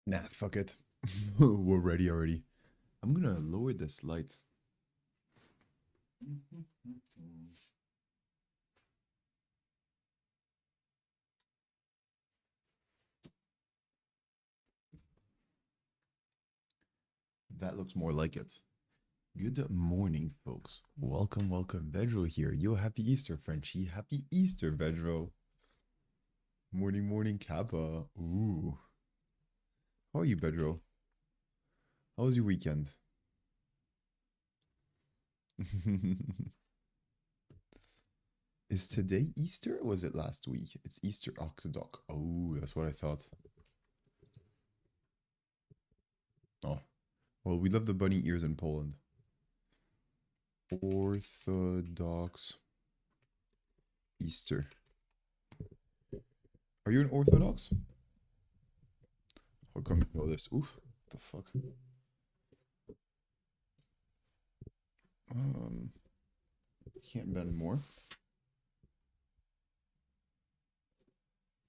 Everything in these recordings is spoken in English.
Nah, fuck it. We're ready already. I'm gonna lower this light. That looks more like it. Good morning, folks. Welcome, welcome. Vedro here. Yo, happy Easter, Frenchie. Happy Easter, Vedro. Morning, morning, Kappa. Ooh. How are you, Vedro? How was your weekend? Is today Easter or was it last week? It's Easter Octodoc. Oh, that's what I thought. Oh, well, we love the bunny ears in Poland. Orthodox Easter. Are you an Orthodox? How come you know this? Oof. What the fuck? Um, can't bend more.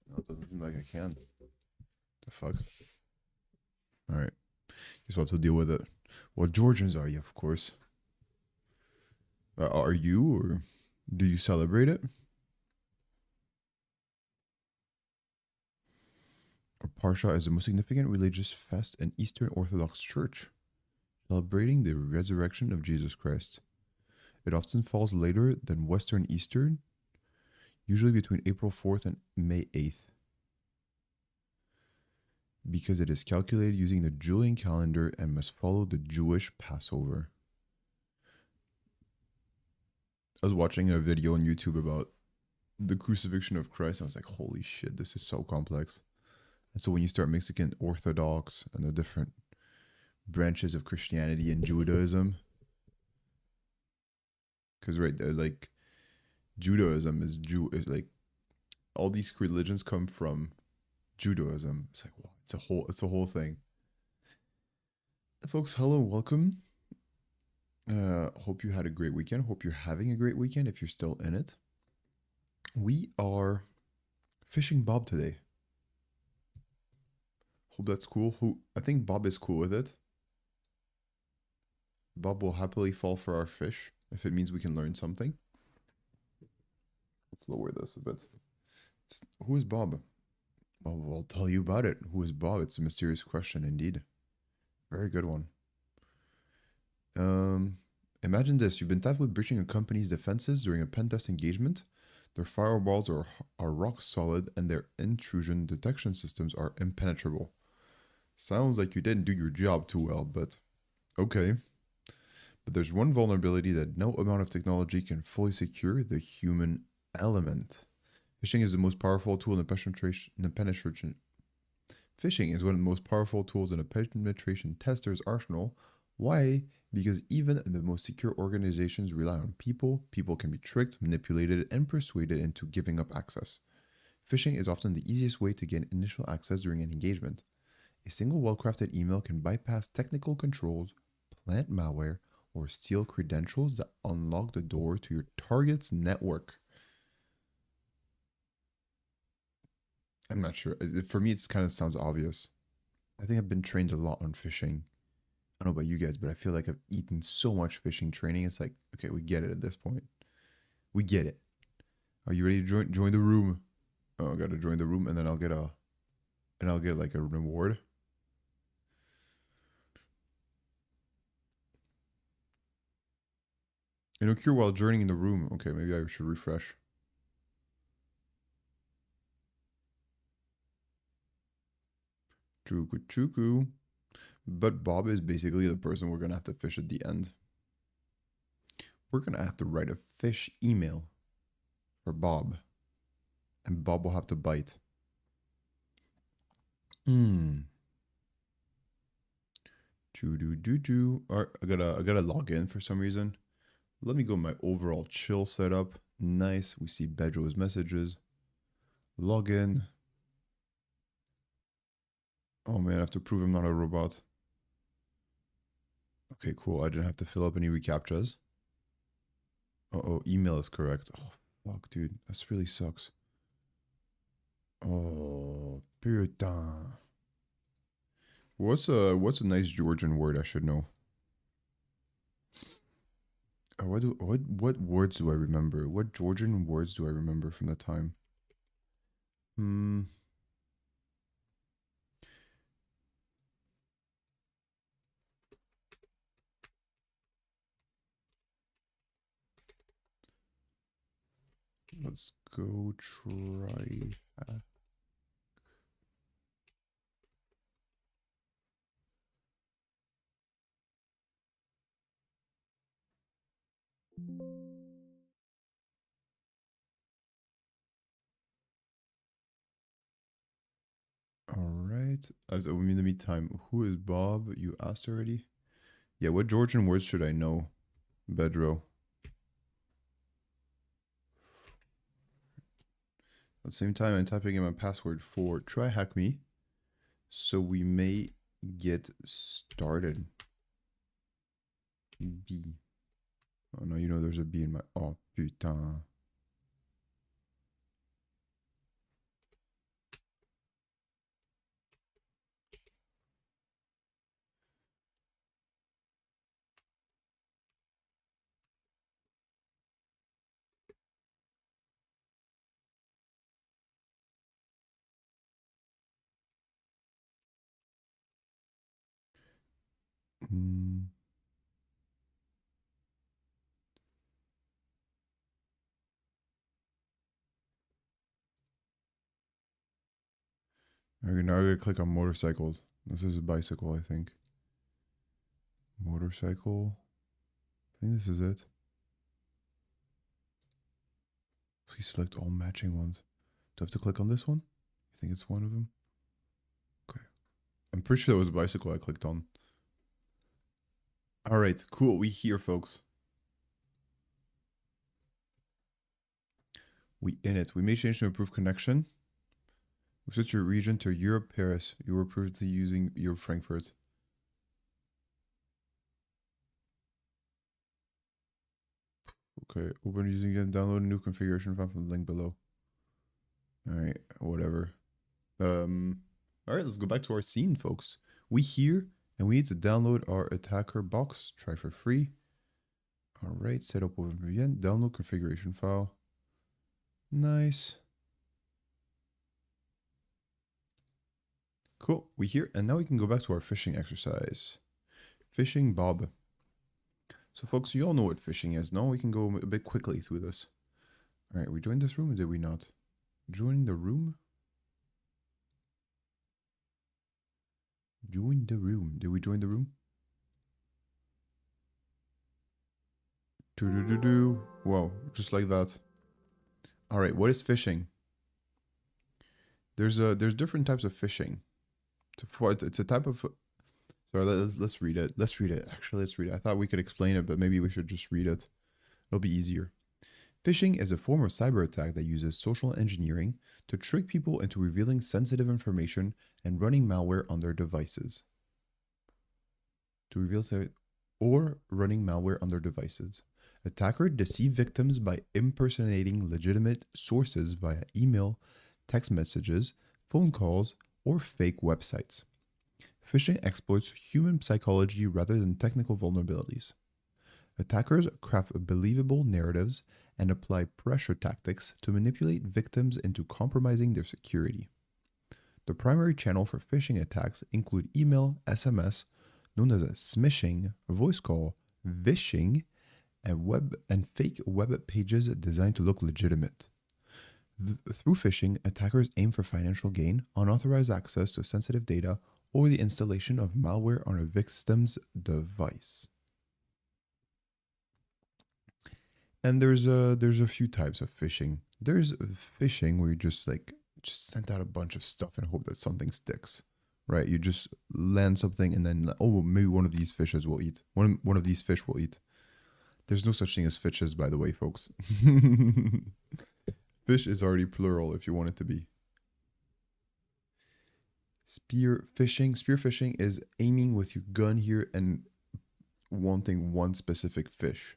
No, it doesn't seem like I can. The fuck? Alright. Guess we'll have to deal with it. What Georgians are you, of course? Are you, or do you celebrate it? Or Parsha is the most significant religious fest in Eastern Orthodox Church, celebrating the resurrection of Jesus Christ. It often falls later than Western Eastern, usually between April 4th and May 8th, because it is calculated using the Julian calendar and must follow the Jewish Passover. I was watching a video on YouTube about the crucifixion of Christ. I was like, holy shit, this is so complex. And so when you start mixing in Orthodox and the different branches of Christianity and Judaism, because right there, like Judaism is like all these religions come from Judaism. It's like, wow, it's a whole thing. Folks, hello, welcome. Hope you had a great weekend. Hope you're having a great weekend if you're still in it. We are fishing Bob today. Hope that's cool. I think Bob is cool with it. Bob will happily fall for our fish if it means we can learn something. Let's lower this a bit. Who is Bob? Well, I'll tell you about it. Who is Bob? It's a mysterious question indeed. Very good one. Imagine this. You've been tasked with breaching a company's defenses during a pen test engagement. Their firewalls are rock solid and their intrusion detection systems are impenetrable. Sounds like you didn't do your job too well, but okay. But there's one vulnerability that no amount of technology can fully secure: the human element. Phishing is the most powerful tool in the penetration. Phishing is one of the most powerful tools in a penetration tester's arsenal. Why? Because even the most secure organizations rely on people. People can be tricked, manipulated, and persuaded into giving up access. Phishing is often the easiest way to gain initial access during an engagement. A single well-crafted email can bypass technical controls, plant malware, or steal credentials that unlock the door to your target's network. I'm not sure. For me, it kind of sounds obvious. I think I've been trained a lot on phishing. I don't know about you guys, but I feel like I've eaten so much phishing training. It's like, okay, we get it at this point. We get it. Are you ready to join the room? Oh, I gotta join the room, and then I'll get like a reward. Cure while joining the room. Okay, maybe I should refresh. Chuku chuku. But Bob is basically the person we're gonna have to fish at the end. We're gonna have to write a fish email for Bob, and Bob will have to bite. Choo-doo-doo-doo. Alright, I gotta log in for some reason. Let me go my overall chill setup. Nice. We see Bedro's messages. Log in. Oh man, I have to prove I'm not a robot. Okay, cool. I didn't have to fill up any reCAPTCHAs. Oh, email is correct. Oh, fuck, dude. This really sucks. Oh, putain. What's a nice Georgian word I should know? What words do I remember? What Georgian words do I remember from the time? Hmm. Let's go try. All right. In the meantime, who is Bob? You asked already. Yeah. What Georgian words should I know? Bedro. At the same time, I'm typing in my password for TryHackMe, so we may get started. B. Oh no, you know there's a B in my. Oh putain. Hmm. Okay, now I gotta click on motorcycles. This is a bicycle, I think. Motorcycle. I think this is it. Please select all matching ones. Do I have to click on this one? You think it's one of them? Okay. I'm pretty sure that was a bicycle I clicked on. All right, cool. We here, folks. We in it. We made change to improve connection. We switched your region to Europe, Paris. You were previously using Europe, Frankfurt. Okay, open using again. Download a new configuration file from the link below. All right, whatever. All right, let's go back to our scene, folks. We here, and we need to download our attacker box. Try for free. All right, set up over again. Download configuration file. Nice. Cool. We here, and now we can go back to our phishing exercise. Phishing Bob. So, folks, you all know what phishing is. Now we can go a bit quickly through this. All right, we joined this room, or did we not? Join the room. Join the room. Did we join the room? Do. Whoa, just like that. All right, what is phishing? There's different types of phishing. It's a type of. Sorry, let's read it. Let's read it. Actually, let's read it. I thought we could explain it, but maybe we should just read it. It'll be easier. Phishing is a form of cyber attack that uses social engineering to trick people into revealing sensitive information and running malware on their devices. Or running malware on their devices. Attackers deceive victims by impersonating legitimate sources via email, text messages, phone calls, or fake websites. Phishing exploits human psychology rather than technical vulnerabilities. Attackers craft believable narratives and apply pressure tactics to manipulate victims into compromising their security. The primary channel for phishing attacks include email, SMS, known as a smishing, voice call, vishing, and fake web pages designed to look legitimate. Through phishing, attackers aim for financial gain, unauthorized access to sensitive data, or the installation of malware on a victim's device. And there's a few types of phishing. There's phishing where you just send out a bunch of stuff and hope that something sticks. Right? You just land something and then oh maybe one of these fishes will eat. One of these fish will eat. There's no such thing as fishes, by the way, folks. Fish is already plural if you want it to be. Spearfishing is aiming with your gun here and wanting one specific fish.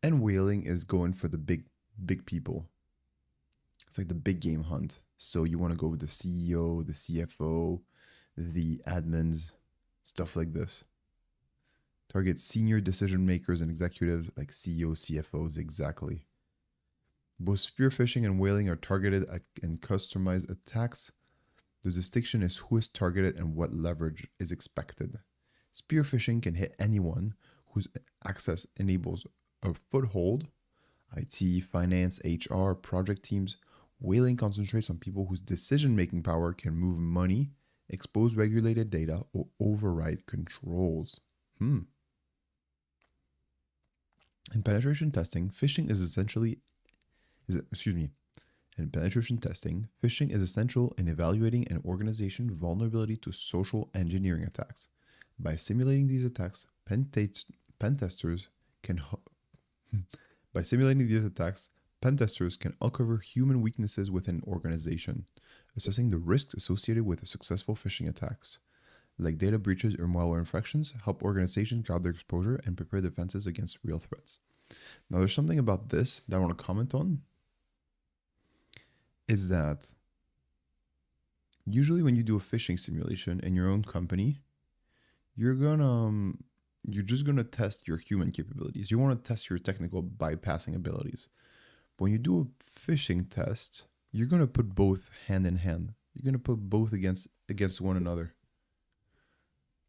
And whaling is going for the big people. It's like the big game hunt. So you want to go with the CEO, the CFO, the admins, stuff like this. Target senior decision makers and executives like CEOs, CFOs, exactly. Both spear phishing and whaling are targeted and customized attacks. The distinction is who is targeted and what leverage is expected. Spear phishing can hit anyone whose access enables a foothold, IT, finance, HR, project teams. Whaling concentrates on people whose decision-making power can move money, expose regulated data, or override controls. In penetration testing, phishing is essentially in penetration testing, phishing is essential in evaluating an organization's vulnerability to social engineering attacks. By simulating these attacks, pen testers can uncover human weaknesses within an organization, assessing the risks associated with successful phishing attacks. Like data breaches or malware infections, help organizations guard their exposure and prepare defenses against real threats. Now, there's something about this that I want to comment on, is that usually when you do a phishing simulation in your own company, you're just gonna test your human capabilities. You want to test your technical bypassing abilities. But when you do a phishing test, you're gonna put both hand in hand. You're gonna put both against one another.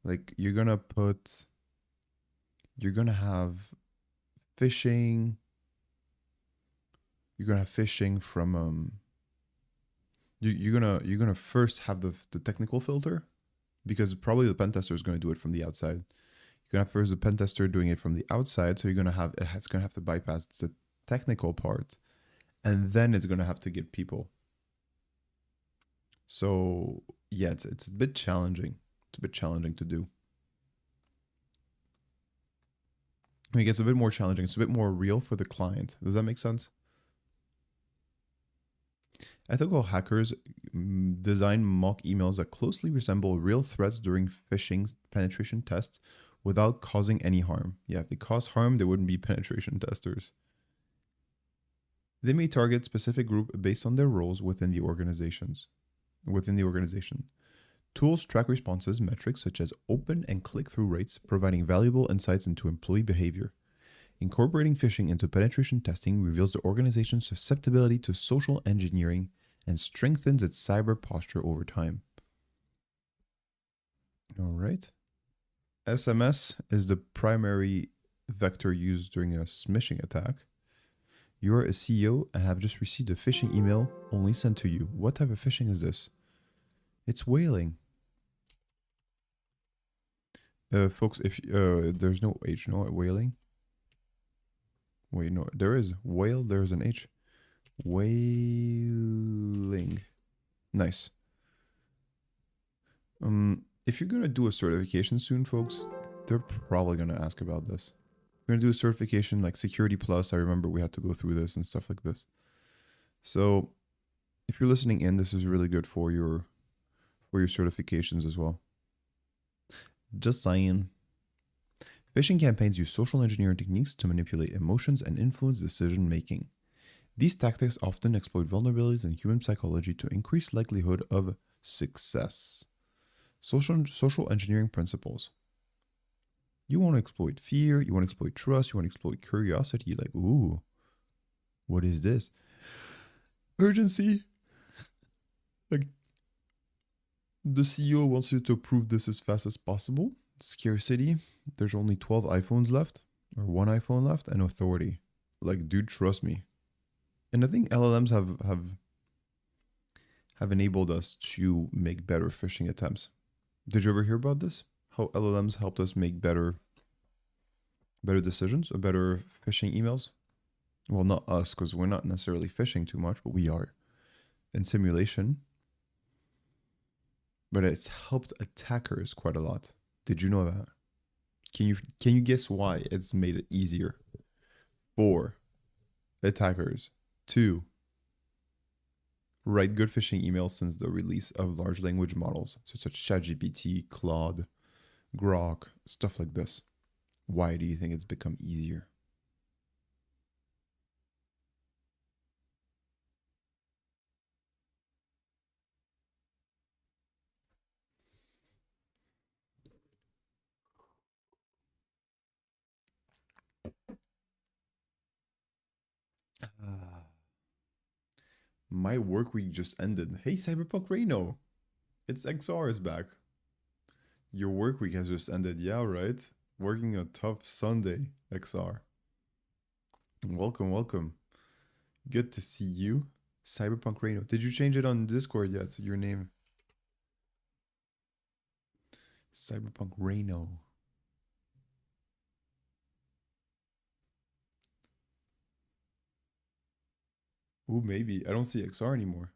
Like you're gonna have phishing. You're gonna have phishing from you're gonna first have the technical filter, because probably the pen tester is going to do it from the outside. You're gonna have first the pen tester doing it from the outside, so it's gonna have to bypass the technical part, and then it's gonna have to get people. So yeah, it's a bit challenging. It's a bit challenging to do. I mean, it gets a bit more challenging. It's a bit more real for the client. Does that make sense? Ethical hackers design mock emails that closely resemble real threats during phishing penetration tests without causing any harm. Yeah, if they cause harm, they wouldn't be penetration testers. They may target specific group based on their roles within the organization. Tools track responses metrics such as open and click-through rates, providing valuable insights into employee behavior. Incorporating phishing into penetration testing reveals the organization's susceptibility to social engineering and strengthens its cyber posture over time. All right. SMS is the primary vector used during a smishing attack. You're a CEO and have just received a phishing email only sent to you. What type of phishing is this? It's whaling. Folks, if there's no H, no whaling. Wait, no, there is whale. There's an H. Whaling. Nice. If you're gonna do a certification soon, folks, they're probably gonna ask about this. We're gonna do a certification like Security Plus. I remember we had to go through this and stuff like this. So, if you're listening in, this is really good for your certifications as well. Just saying. Phishing campaigns use social engineering techniques to manipulate emotions and influence decision making. These tactics often exploit vulnerabilities in human psychology to increase likelihood of success. Social engineering principles. You want to exploit fear, you want to exploit trust, you want to exploit curiosity. Like, ooh, what is this? Urgency. Like, the CEO wants you to approve this as fast as possible. Scarcity. There's only 12 iPhones left, or one iPhone left, and authority. Like, dude, trust me. And I think LLMs have enabled us to make better phishing attempts. Did you ever hear about this? How LLMs helped us make better decisions or better phishing emails? Well, not us, because we're not necessarily phishing too much, but we are in simulation. But it's helped attackers quite a lot. Did you know that? Can you guess why it's made it easier for attackers to write good phishing emails since the release of large language models such as ChatGPT, Claude, Grok, stuff like this? Why do you think it's become easier? My work week just ended. Hey, Cyberpunk Reno. It's XR is back. Your work week has just ended. Yeah, right. Working a tough Sunday, XR. Welcome, welcome. Good to see you. Cyberpunk Reno. Did you change it on Discord yet? Your name? Cyberpunk Reno. Ooh, maybe. I don't see XR anymore.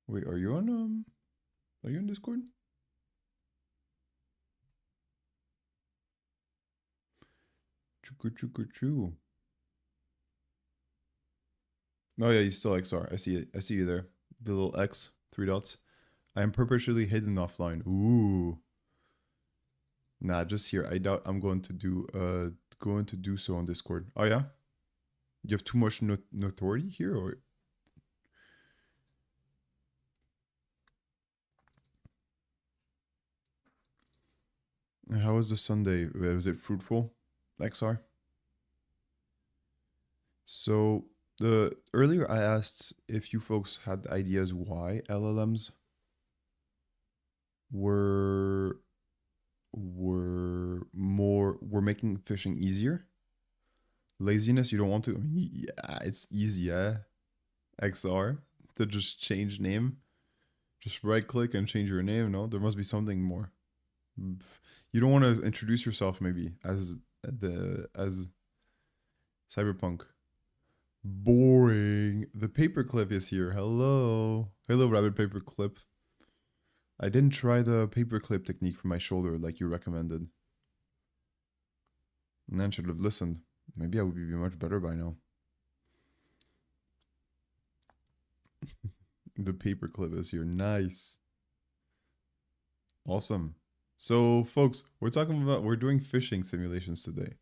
Wait, are you on Discord? Chuku chuku choo. Oh yeah, you still XR. I see it. I see you there. The little X, 3 dots. I am perpetually hidden offline. Ooh. Nah, just here. I doubt I'm going to do so on Discord. Oh yeah? You have too much notoriety here, or how was the Sunday? Was it fruitful? XR? So the earlier I asked if you folks had ideas why LLMs were were making phishing easier. Laziness, you don't want to. I mean, yeah, it's easy, yeah. XR to just change name. Just right click and change your name. No, there must be something more. You don't want to introduce yourself maybe as Cyberpunk. Boring. The paperclip is here. Hello. Hello, rabbit paperclip. I didn't try the paperclip technique for my shoulder like you recommended. And then should have listened. Maybe I would be much better by now. The paperclip is here. Nice. Awesome. So, folks, we're doing phishing simulations today.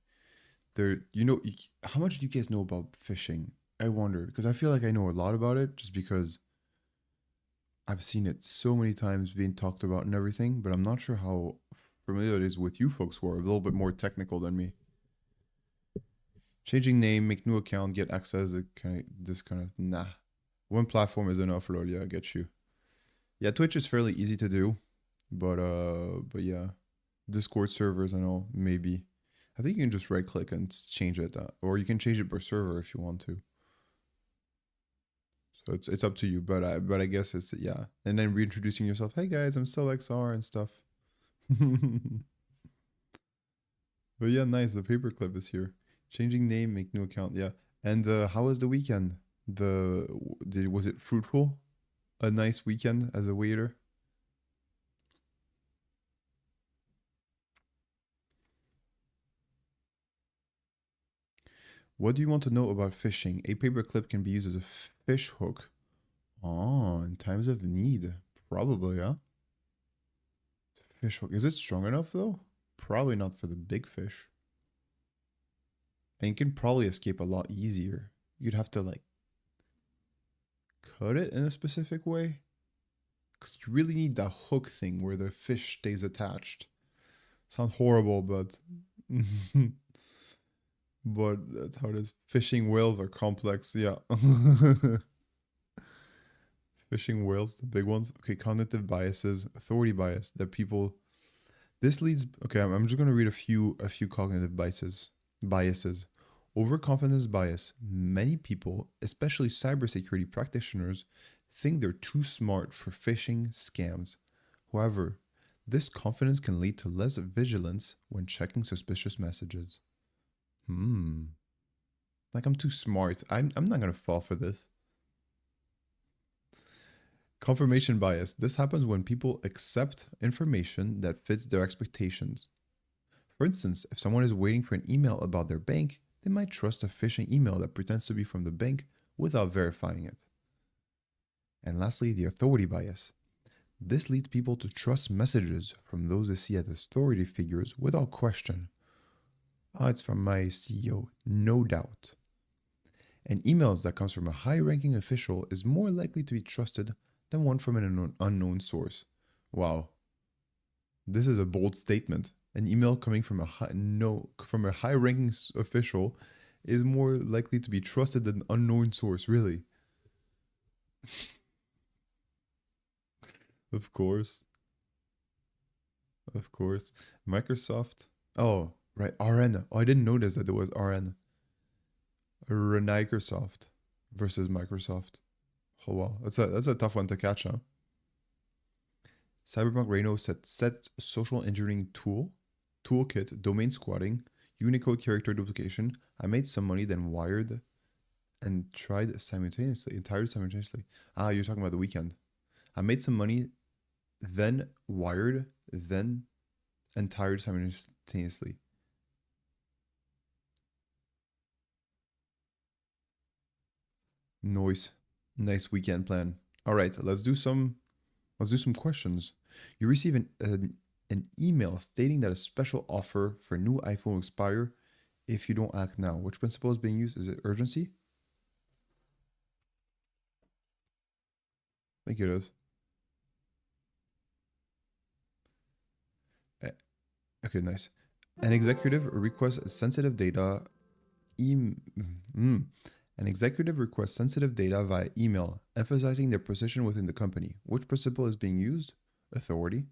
How much do you guys know about phishing? I wonder, because I feel like I know a lot about it just because I've seen it so many times being talked about and everything, but I'm not sure how familiar it is with you folks who are a little bit more technical than me. Changing name, make new account, get access, nah. One platform is enough, lol, yeah, I get you. Yeah, Twitch is fairly easy to do, but yeah. Discord servers and all, maybe. I think you can just right click and change it, or you can change it per server if you want to. So it's up to you, but I guess it's, yeah. And then reintroducing yourself. Hey guys, I'm still XR and stuff. But yeah, nice. The paperclip is here. Changing name, make new account. Yeah. And how was the weekend? Was it fruitful? A nice weekend as a waiter? What do you want to know about fishing? A paperclip can be used as a fish hook. Oh, in times of need. Probably, huh? Fish hook. Is it strong enough though? Probably not for the big fish. And you can probably escape a lot easier. You'd have to like cut it in a specific way. Because you really need that hook thing where the fish stays attached. Sounds horrible, but but that's how it is. Fishing whales are complex, yeah. Fishing whales, the big ones. Okay, cognitive biases, authority bias that people. This leads. Okay, I'm just gonna read a few cognitive biases. Overconfidence bias. Many people, especially cybersecurity practitioners, think they're too smart for phishing scams. However, this confidence can lead to less vigilance when checking suspicious messages. Like I'm too smart. I'm not gonna fall for this. Confirmation bias. This happens when people accept information that fits their expectations. For instance, if someone is waiting for an email about their bank, they might trust a phishing email that pretends to be from the bank without verifying it. And lastly, the authority bias. This leads people to trust messages from those they see as authority figures without question. Oh, it's from my CEO, no doubt. And emails that comes from a high-ranking official is more likely to be trusted than one from an unknown source. Wow. This is a bold statement. an email coming from a high-ranking official is more likely to be trusted than an unknown source. Really, of course, of course. Microsoft. Oh, right. RN. Oh, I didn't notice that there was RN. Microsoft versus Microsoft. Oh wow, that's a tough one to catch, huh? Cyberpunk Reno set social engineering toolkit, domain squatting, Unicode character duplication. I made some money, then wired and tried simultaneously. Ah, you're talking about the weekend. I made some money, then wired, then and tired simultaneously. Noise. Nice weekend plan. All right, let's do some questions. You receive an email stating that a special offer for new iPhone will expire if you don't act now. Which principle is being used? Is it urgency? I think it is. Eh, Okay, nice. An executive requests sensitive data. Em- mm, an executive requests sensitive data via email, emphasizing their position within the company. Which principle is being used? Authority.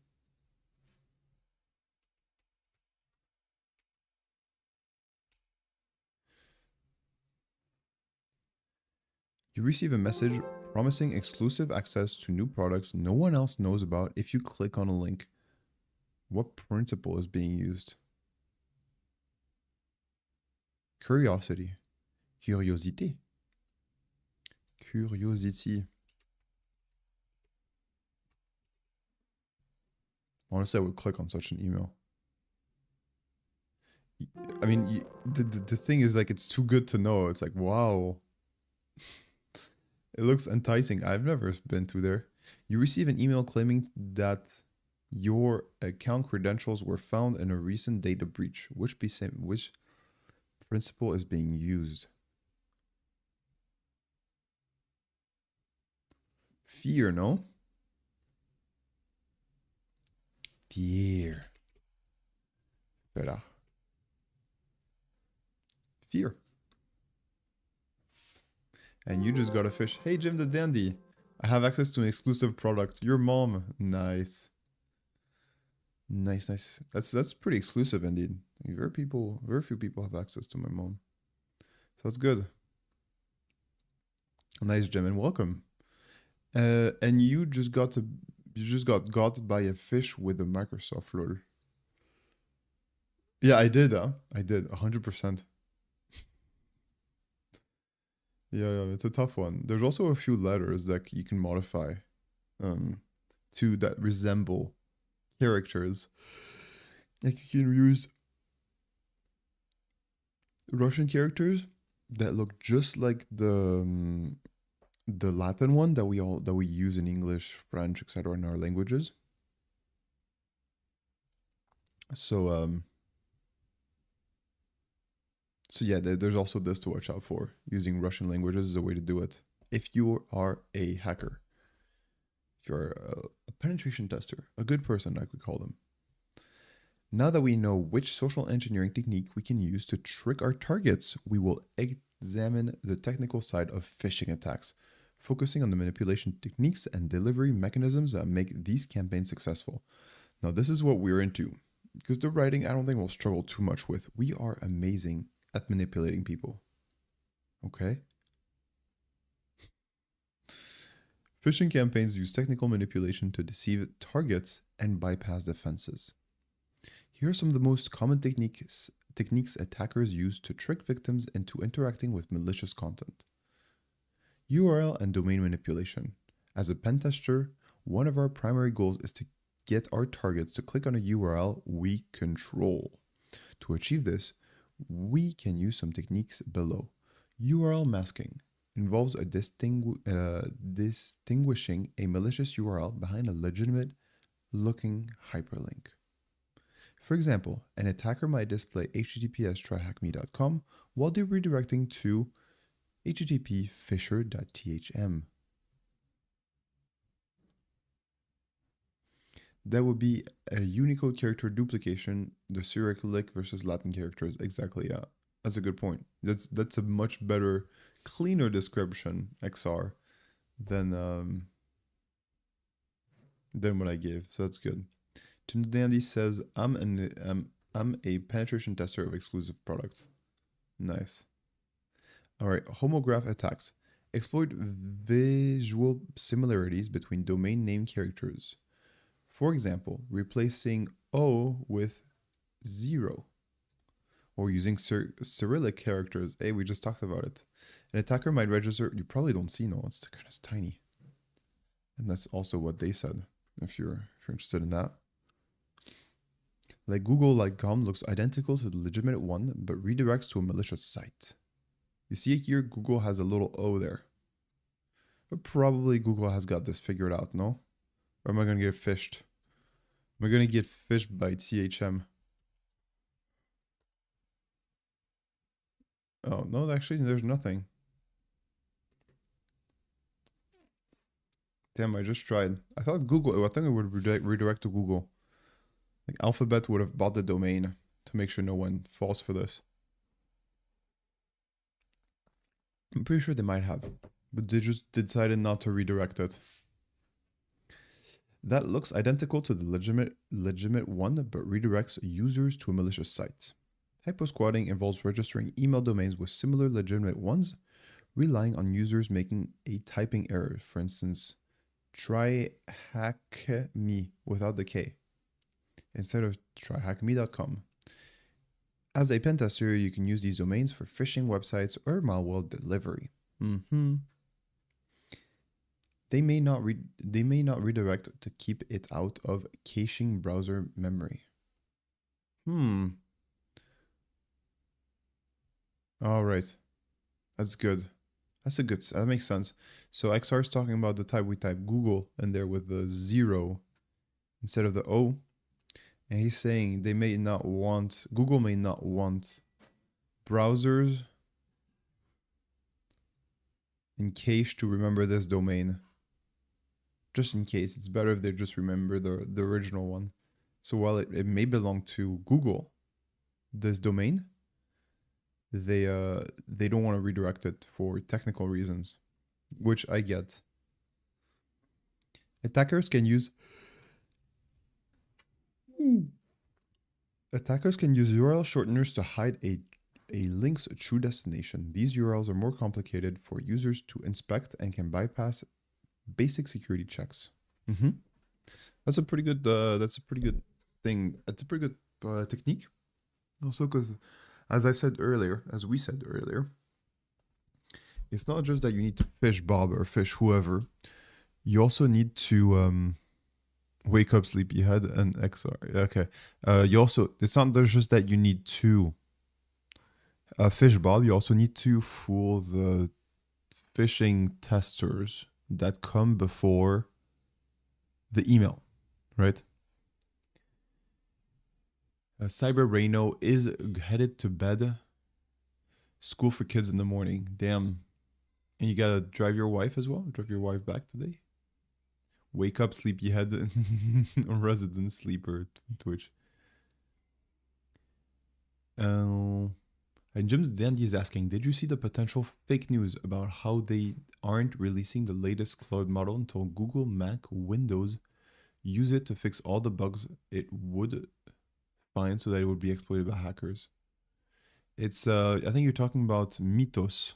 You receive a message promising exclusive access to new products no one else knows about if you click on a link. What principle is being used? Curiosity. Curiosity. Curiosity. Honestly, I would click on such an email. I mean, the thing is, like, it's too good to know. It's like, wow, it looks enticing. I've never been to there. You receive an email claiming that your account credentials were found in a recent data breach. Which principle is being used? Fear, no? Fear. Better. Fear. And you just got a fish. Hey, Jim the Dandy. I have access to an exclusive product. Your mom. Nice. Nice, nice. That's pretty exclusive indeed. Very few people have access to my mom. So that's good. Nice, Jim, and welcome. And you just got by a fish with a Microsoft lol. Yeah, I did, huh? I did, 100%. Yeah, it's a tough one. There's also a few letters that you can modify um, to that resemble characters. Like you can use Russian characters that look just like the Latin one that we use in English, French, etc. in our languages. So so yeah, there's also this to watch out for. Using Russian languages is a way to do it. If you are a hacker, if you're a penetration tester, a good person, like we call them. Now that we know which social engineering technique we can use to trick our targets, we will examine the technical side of phishing attacks, focusing on the manipulation techniques and delivery mechanisms that make these campaigns successful. Now, this is what we're into, because the writing I don't think we'll struggle too much with. We are amazing at manipulating people. Okay? Phishing campaigns use technical manipulation to deceive targets and bypass defenses. Here are some of the most common techniques attackers use to trick victims into interacting with malicious content. URL and domain manipulation. As a pen tester, one of our primary goals is to get our targets to click on a URL we control. To achieve this, we can use some techniques below. URL masking involves distinguishing a malicious URL behind a legitimate looking hyperlink. For example, an attacker might display https tryhackme.com while they're redirecting to http fisher.thm. That would be a Unicode character duplication, the Cyrillic versus Latin characters. Exactly, yeah. That's a good point. That's a much better, cleaner description, XR, than what I gave. So that's good. Tim Dandy says, I'm a penetration tester of exclusive products. Nice. All right, homograph attacks. Exploit visual similarities between domain name characters. For example, replacing O with 0. Or using Cyrillic characters. Hey, we just talked about it. An attacker might register. You probably don't see, no, it's kind of tiny. And that's also what they said, if you're interested in that. Like Google.com looks identical to the legitimate one, but redirects to a malicious site. You see here, Google has a little O there. But probably Google has got this figured out, no? Or am I going to get fished? Am I going to get fished by THM? Oh, no, actually, there's nothing. Damn, I just tried. I thought I think it would redirect to Google. Like Alphabet would have bought the domain to make sure no one falls for this. I'm pretty sure they might have, but they just decided not to redirect it. That looks identical to the legitimate one, but redirects users to a malicious site. Hyposquatting involves registering email domains with similar legitimate ones, relying on users making a typing error. For instance, TryHackMe without the K instead of TryHackMe.com. As a pen tester, you can use these domains for phishing websites or malware delivery. They may not redirect to keep it out of caching browser memory. All right, that's good. That makes sense. So XR is talking about the type we type Google in there with the 0 instead of the O. And he's saying Google may not want browsers in cache to remember this domain. Just in case, it's better if they just remember the original one. So while it may belong to Google, this domain, they don't want to redirect it for technical reasons, which I get. Attackers can use URL shorteners to hide a link's true destination. These URLs are more complicated for users to inspect and can bypass basic security checks. That's a pretty good thing. That's a pretty good technique. Also, because as we said earlier, it's not just that you need to fish Bob or fish whoever. You also need to wake up sleepyhead and XR. Okay. It's not just that you need to fish Bob. You also need to fool the phishing testers that come before the email, right? Cyber Reno is headed to bed. School for kids in the morning. Damn. And you gotta drive your wife as well? Drive your wife back today? Wake up, sleepyhead. Resident sleeper Twitch. And Jim Dandy is asking, did you see the potential fake news about how they aren't releasing the latest cloud model until Google, Mac, Windows use it to fix all the bugs it would find so that it would be exploited by hackers? It's I think you're talking about Mythos,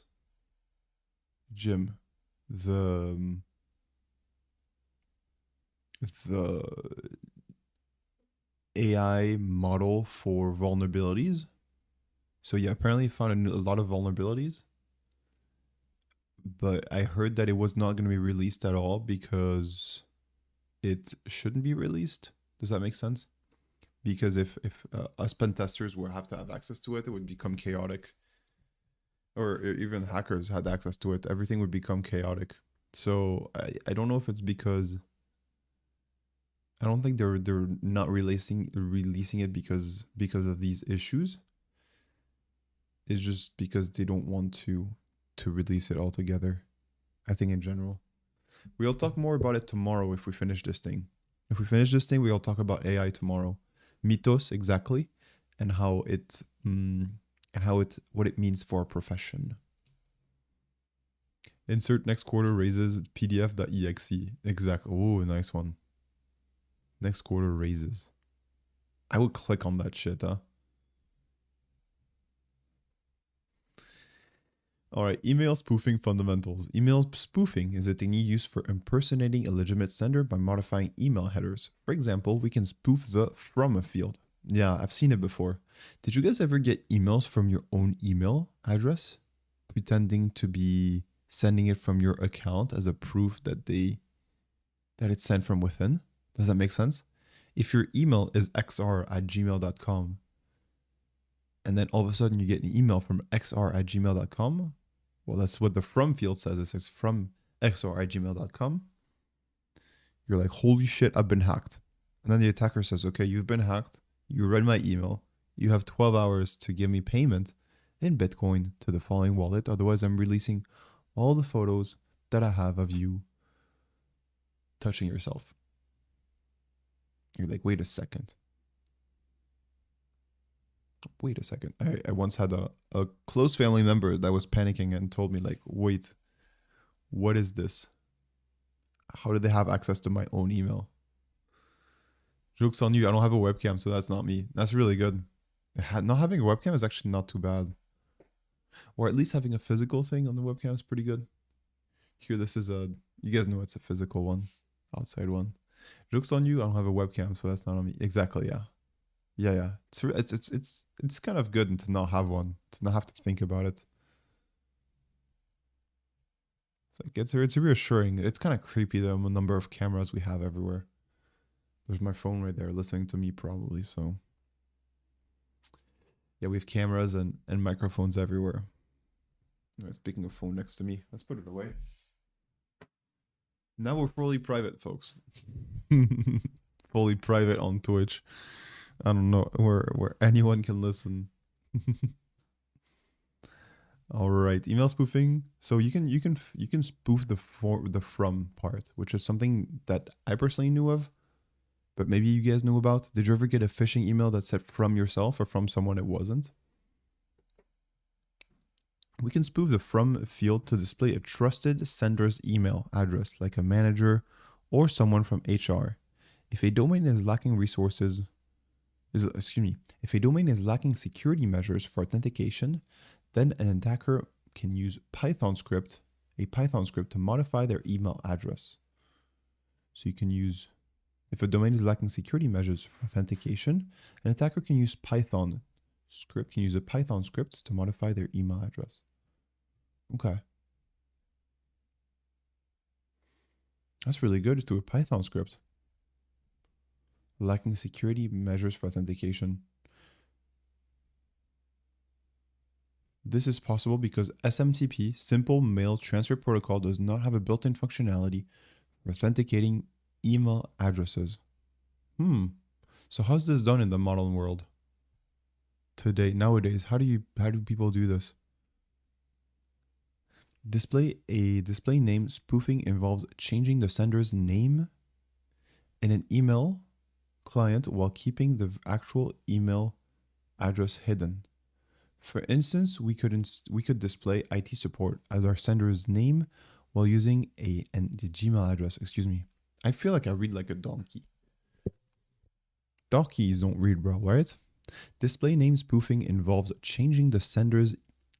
Jim, the AI model for vulnerabilities. So yeah, apparently found a lot of vulnerabilities, but I heard that it was not going to be released at all because it shouldn't be released. Does that make sense? Because if us pen testers would have to have access to it, it would become chaotic. Or even hackers had access to it, everything would become chaotic. So I don't know if it's because I don't think they're not releasing it because of these issues. It's just because they don't want to release it altogether. I think in general. We'll talk more about it tomorrow if we finish this thing. If we finish this thing, we'll talk about AI tomorrow. Mythos, exactly, and how what it means for a profession. Insert next quarter raises pdf.exe. Exactly. Oh, nice one. Next quarter raises. I would click on that shit, huh? All right, email spoofing fundamentals. Email spoofing is a technique used for impersonating a legitimate sender by modifying email headers. For example, we can spoof the from field. Yeah, I've seen it before. Did you guys ever get emails from your own email address, pretending to be sending it from your account as a proof that it's sent from within? Does that make sense? If your email is xr@gmail.com, and then all of a sudden you get an email from xr@gmail.com, well, that's what the from field says. It says from xr@gmail.com. You're like, holy shit, I've been hacked. And then the attacker says, okay, you've been hacked. You read my email. You have 12 hours to give me payment in Bitcoin to the following wallet. Otherwise, I'm releasing all the photos that I have of you touching yourself. You're like, wait a second. Wait a second. I once had a close family member that was panicking and told me, like, wait, what is this? How did they have access to my own email? Joke's on you. I don't have a webcam, so that's not me. That's really good. Not having a webcam is actually not too bad. Or at least having a physical thing on the webcam is pretty good. Here, this is you guys know it's a physical one, outside one. Joke's on you. I don't have a webcam, so that's not on me. Exactly, yeah. Yeah. It's kind of good to not have one, to not have to think about it. It's reassuring. It's kind of creepy though, the number of cameras we have everywhere. There's my phone right there listening to me probably, so. Yeah, we have cameras and microphones everywhere. Speaking of phone next to me, let's put it away. Now we're fully private, folks. Fully private on Twitch. I don't know, where anyone can listen. All right, email spoofing. So you can spoof the from part, which is something that I personally knew of, but maybe you guys knew about. Did you ever get a phishing email that said from yourself or from someone it wasn't? We can spoof the from field to display a trusted sender's email address, like a manager or someone from HR. If a domain is lacking if a domain is lacking security measures for authentication, then an attacker can use a Python script to modify their email address. So you can use, if a domain is lacking security measures for authentication, an attacker can use a Python script to modify their email address. Okay. That's really good to do a Python script. Lacking security measures for authentication. This is possible because SMTP, Simple Mail Transfer Protocol, does not have a built-in functionality for authenticating email addresses. So how's this done in the modern world? Nowadays, how do people do this? Display name spoofing involves changing the sender's name in an email client while keeping the actual email address hidden. For instance, we could display IT support as our sender's name while using the Gmail address. Excuse me. I feel like I read like a donkey. Donkeys don't read well, right? Display name spoofing involves changing the sender's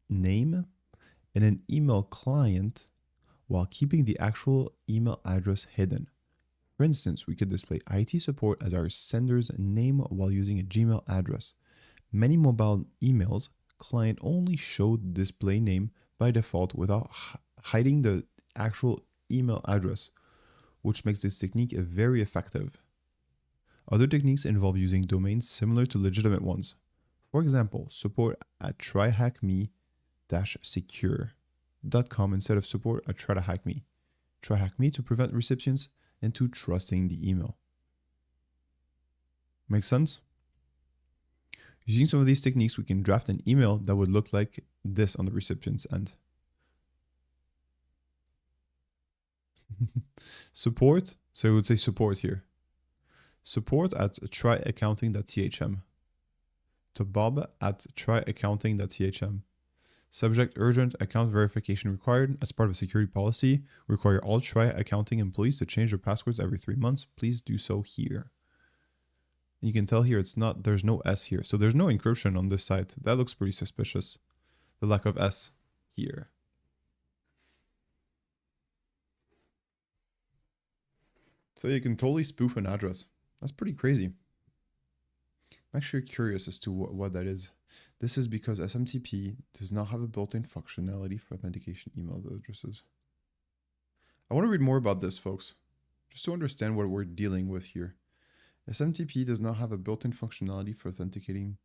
name in an email client while keeping the actual email address hidden. For instance, we could display IT support as our sender's name while using a Gmail address. Many mobile emails client only show the display name by default without hiding the actual email address, which makes this technique very effective. Other techniques involve using domains similar to legitimate ones. For example, support at TryHackMe-secure.com instead of support at TryHackMe. TryHackMe to prevent recipients into trusting the email. Make sense? Using some of these techniques, we can draft an email that would look like this on the recipient's end. Support, so it would say support here. Support at tryaccounting.thm. To Bob at tryaccounting.thm. Subject urgent account verification required as part of a security policy. Require all TryAccounting employees to change their passwords every 3 months. Please do so here. And you can tell here it's not, there's no S here. So there's no encryption on this site. That looks pretty suspicious. The lack of S here. So you can totally spoof an address. That's pretty crazy. I'm actually curious as to what that is. This is because SMTP does not have a built-in functionality for authentication email addresses. I want to read more about this, folks, just to understand what we're dealing with here. SMTP does not have a built-in functionality for authenticating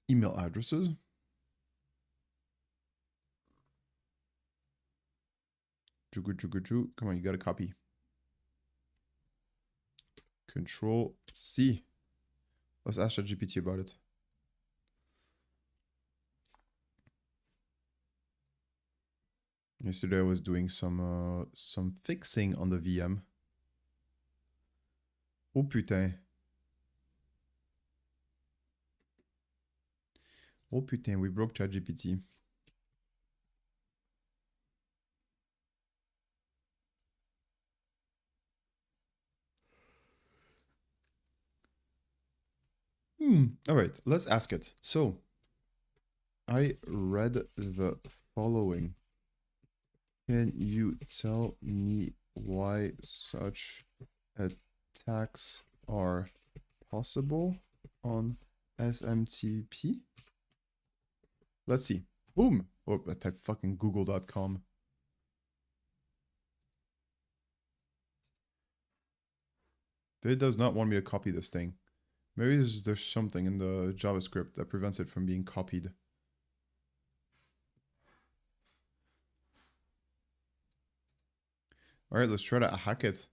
email addresses. Come on, you got a copy. Control C. Let's ask ChatGPT about it. Yesterday I was doing some fixing on the VM. Oh putain. Oh putain, we broke ChatGPT. All right, let's ask it. So, I read the following. Can you tell me why such attacks are possible on SMTP? Let's see. Boom. Oh, I typed fucking google.com. It does not want me to copy this thing. Maybe there's something in the JavaScript that prevents it from being copied. All right, let's try to hack it.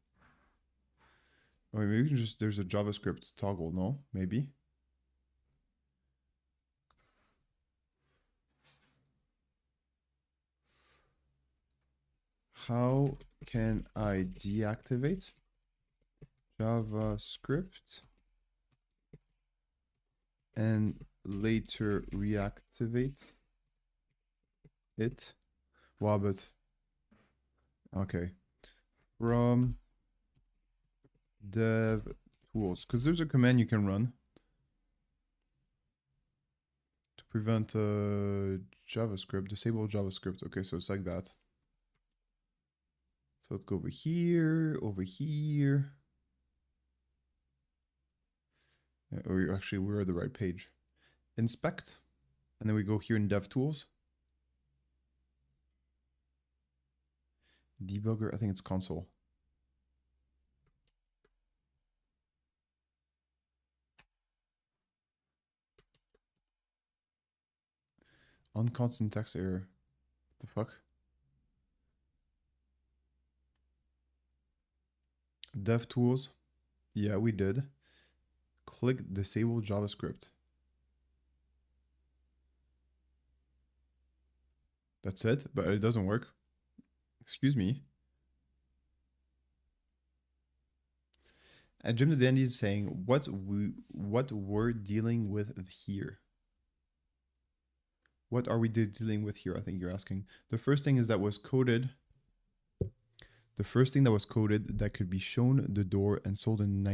Oh, maybe we can just, there's a JavaScript toggle, no? Maybe. How can I deactivate JavaScript and later reactivate it? Wow, but okay. From dev tools, because there's a command you can run to prevent JavaScript, disable JavaScript. Okay, so it's like that. So let's go over here, over here. Or actually, we're at the right page. Inspect, and then we go here in DevTools. Debugger, I think it's console. Unconstant text error. What the fuck? DevTools. Yeah, we did. Click disable JavaScript. That's it, but it doesn't work. Excuse me. And Jim the Dandy is saying what we're dealing with here. What are we dealing with here? I think you're asking. The first thing is that was coded. The first thing that was coded that could be shown the door and sold in the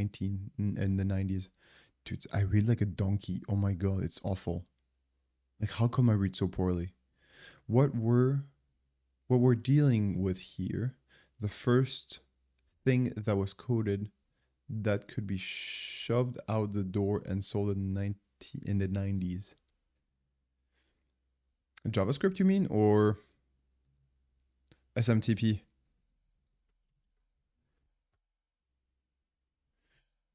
90s. Dude, I read like a donkey. Oh my god, it's awful. Like, how come I read so poorly? What we're dealing with here, the first thing that was coded that could be shoved out the door and sold in the 90s. JavaScript, you mean, or SMTP?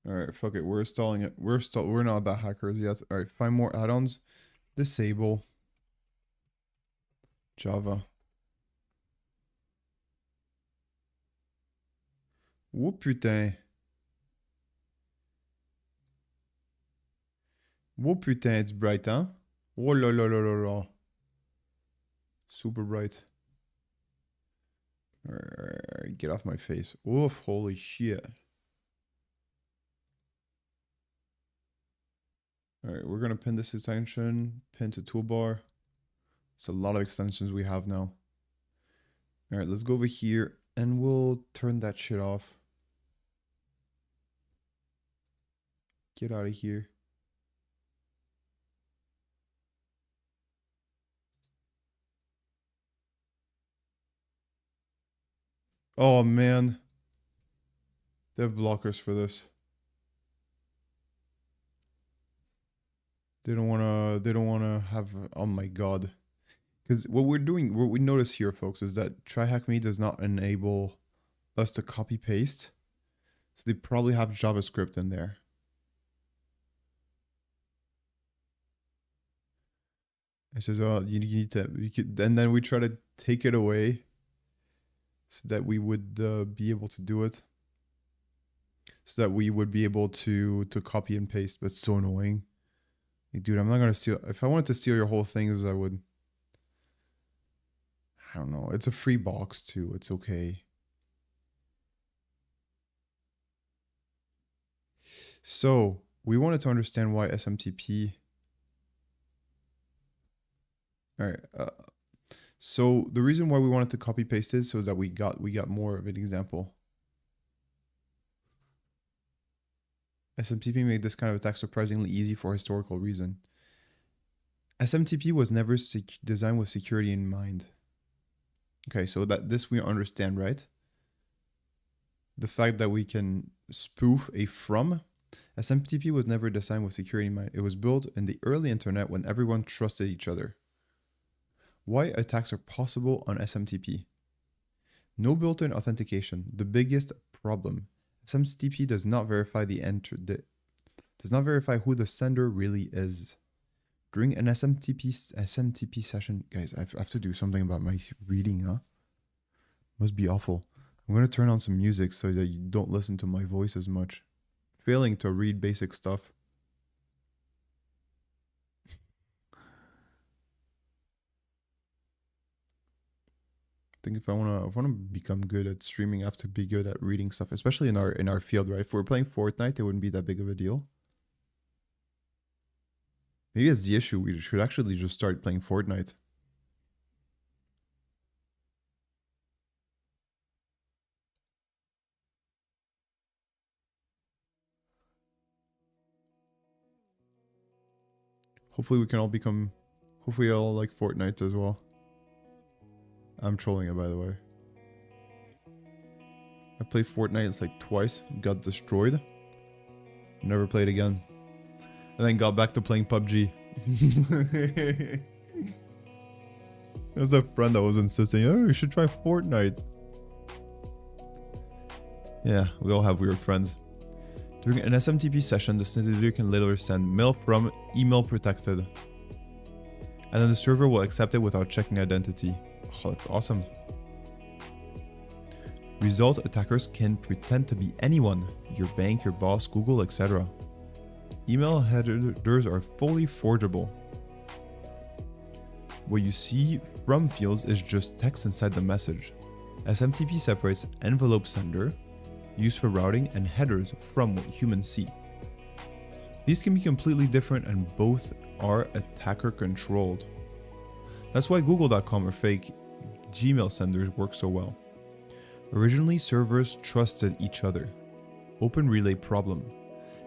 All right, fuck it. We're installing it. We're not that hackers yet. All right, find more add-ons. Disable Java. Oh putain. Oh putain, it's bright, huh? Oh la la la la la. Super bright. All right, get off my face. Oof, holy shit. All right, we're gonna pin this extension, pin to toolbar. It's a lot of extensions we have now. All right, let's go over here and we'll turn that shit off. Get out of here. Oh man. They have blockers for this. They don't wanna have, oh my god. Because what we're doing, what we notice here, folks, is that TryHackMe does not enable us to copy paste. So they probably have JavaScript in there. It says, oh, you need to, and then we try to take it away so that we would be able to do it. So that we would be able to copy and paste, but it's so annoying. Like, dude, I'm not gonna steal. If I wanted to steal your whole things, I would. I don't know. It's a free box too. It's okay. So we wanted to understand why SMTP. All right. So the reason why we wanted to copy paste this so that we got more of an example. SMTP made this kind of attack surprisingly easy for a historical reason. SMTP was never designed with security in mind. Okay, so that this we understand, right? The fact that we can spoof a from. SMTP was never designed with security in mind. It was built in the early internet when everyone trusted each other. Why attacks are possible on SMTP? No built-in authentication. The biggest problem. SMTP does not verify does not verify who the sender really is. During an SMTP session, guys, I have to do something about my reading, huh? Must be awful. I'm gonna turn on some music so that you don't listen to my voice as much. Failing to read basic stuff. I think if I wanna become good at streaming, I have to be good at reading stuff, especially in our field, right? If we're playing Fortnite, it wouldn't be that big of a deal. Maybe that's the issue. We should actually just start playing Fortnite. Hopefully we can all become, hopefully all like Fortnite as well. I'm trolling it, by the way. I played Fortnite, it's like twice, got destroyed. Never played again. And then got back to playing PUBG. There's a friend that was insisting, oh, you should try Fortnite. Yeah, we all have weird friends. During an SMTP session, the sender can later send mail from email protected. And then the server will accept it without checking identity. Oh, that's awesome. Result, attackers can pretend to be anyone, your bank, your boss, Google, etc. Email headers are fully forgeable. What you see from fields is just text inside the message. SMTP separates envelope sender, used for routing, and headers from what humans see. These can be completely different and both are attacker controlled. That's why Google.com or fake Gmail senders work so well. Originally, servers trusted each other. Open relay problem.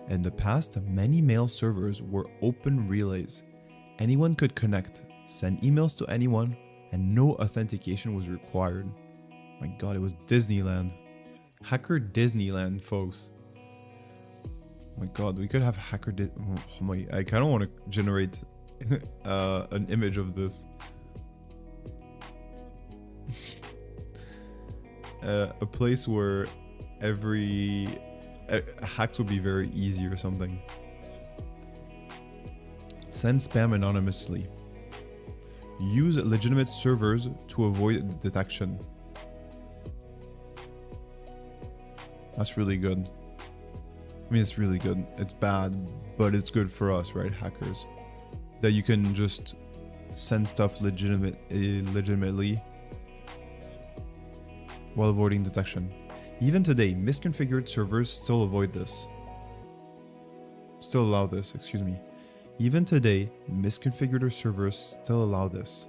In the past, many mail servers were open relays. Anyone could connect, send emails to anyone, and no authentication was required. My god, it was Disneyland. Hacker Disneyland, folks. My god, we could have hacker oh my, I kind of want to generate an image of this. A place where every hacks would be very easy or something. Send spam anonymously. Use legitimate servers to avoid detection. That's really good. I mean, it's really good. It's bad, but it's good for us, right, hackers? That you can just send stuff legitimately while avoiding detection. Even today, misconfigured servers still avoid this. Still allow this, excuse me. Even today, misconfigured servers still allow this.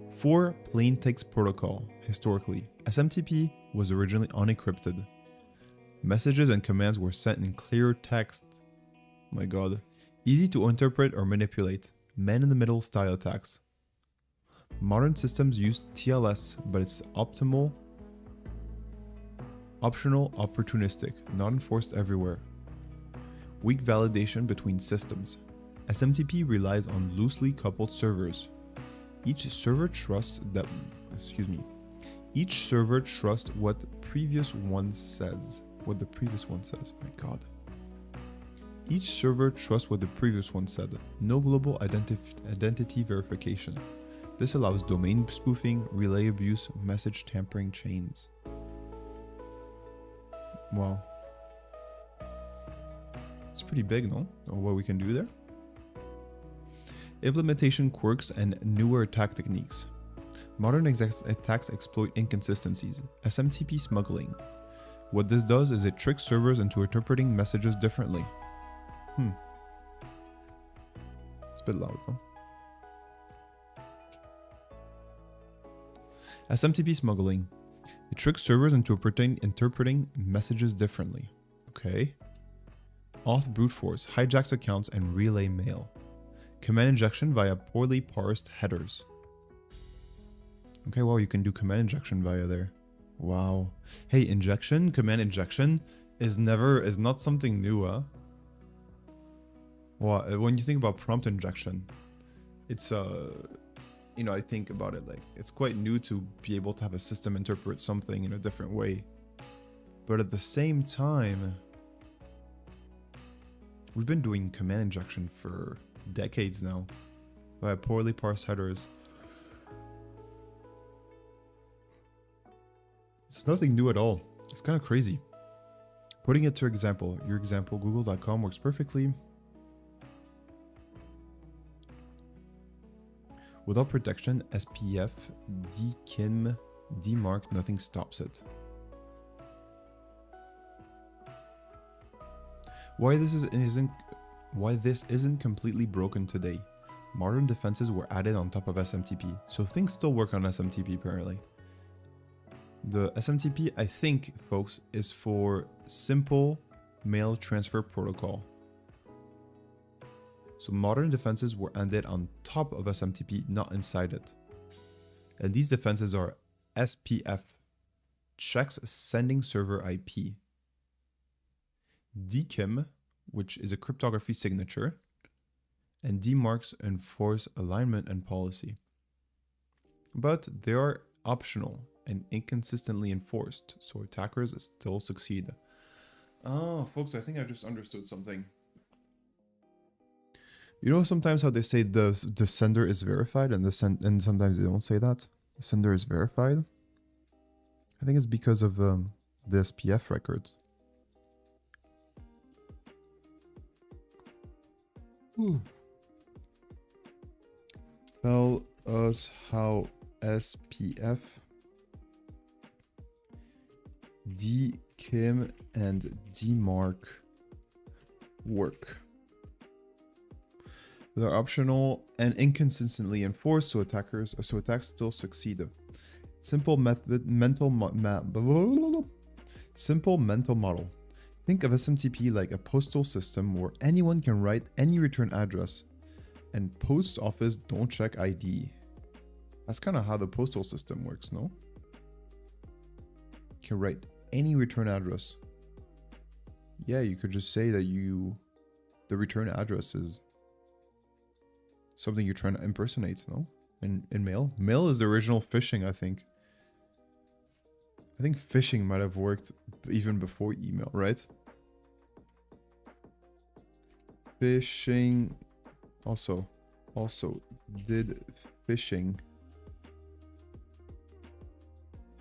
4. Plain text protocol. Historically, SMTP was originally unencrypted. Messages and commands were sent in clear text. My god. Easy to interpret or manipulate. Man-in-the-middle style attacks. Modern systems use TLS, but it's optional, opportunistic, not enforced everywhere. Weak validation between systems. SMTP relies on loosely coupled servers. Each server trusts what the previous one says. My god. Each server trusts what the previous one said. No global identity verification. This allows domain spoofing, relay abuse, message tampering chains. Wow. It's pretty big, no? Or what we can do there? Implementation quirks and newer attack techniques. Modern attacks exploit inconsistencies. SMTP smuggling. What this does is it tricks servers into interpreting messages differently. It's a bit loud, huh? SMTP smuggling. It tricks servers into interpreting messages differently. Okay. Auth brute force hijacks accounts and relay mail. Command injection via poorly parsed headers. Okay, wow, you can do command injection via there. Wow. Hey, command injection is not something new, huh? Well, when you think about prompt injection, it's I think about it like it's quite new to be able to have a system interpret something in a different way. But at the same time, we've been doing command injection for decades now via poorly parsed headers. It's nothing new at all. It's kind of crazy. Putting it to your example, google.com works perfectly. Without protection, SPF, DKIM, DMARC, nothing stops it. Why this isn't completely broken today. Modern defenses were added on top of SMTP, so things still work on SMTP apparently. The SMTP, I think, folks, is for simple mail transfer protocol. So modern defenses were added on top of SMTP, not inside it. And these defenses are SPF, checks sending server IP. DKIM, which is a cryptography signature. And DMARCs enforce alignment and policy. But they are optional and inconsistently enforced, so attackers still succeed. Oh, folks, I think I just understood something. You know sometimes how they say the sender is verified and sometimes they don't say that? The sender is verified? I think it's because of the SPF records. Tell us how SPF, DKIM, and DMARC work. They're optional and inconsistently enforced, so attacks still succeed. Simple mental model. Think of SMTP like a postal system where anyone can write any return address, and post office don't check ID. That's kind of how the postal system works, no? You can write any return address. Yeah, you could just say that the return address is something you're trying to impersonate, no? In mail? Mail is the original phishing, I think. I think phishing might have worked even before email, right? Phishing also did phishing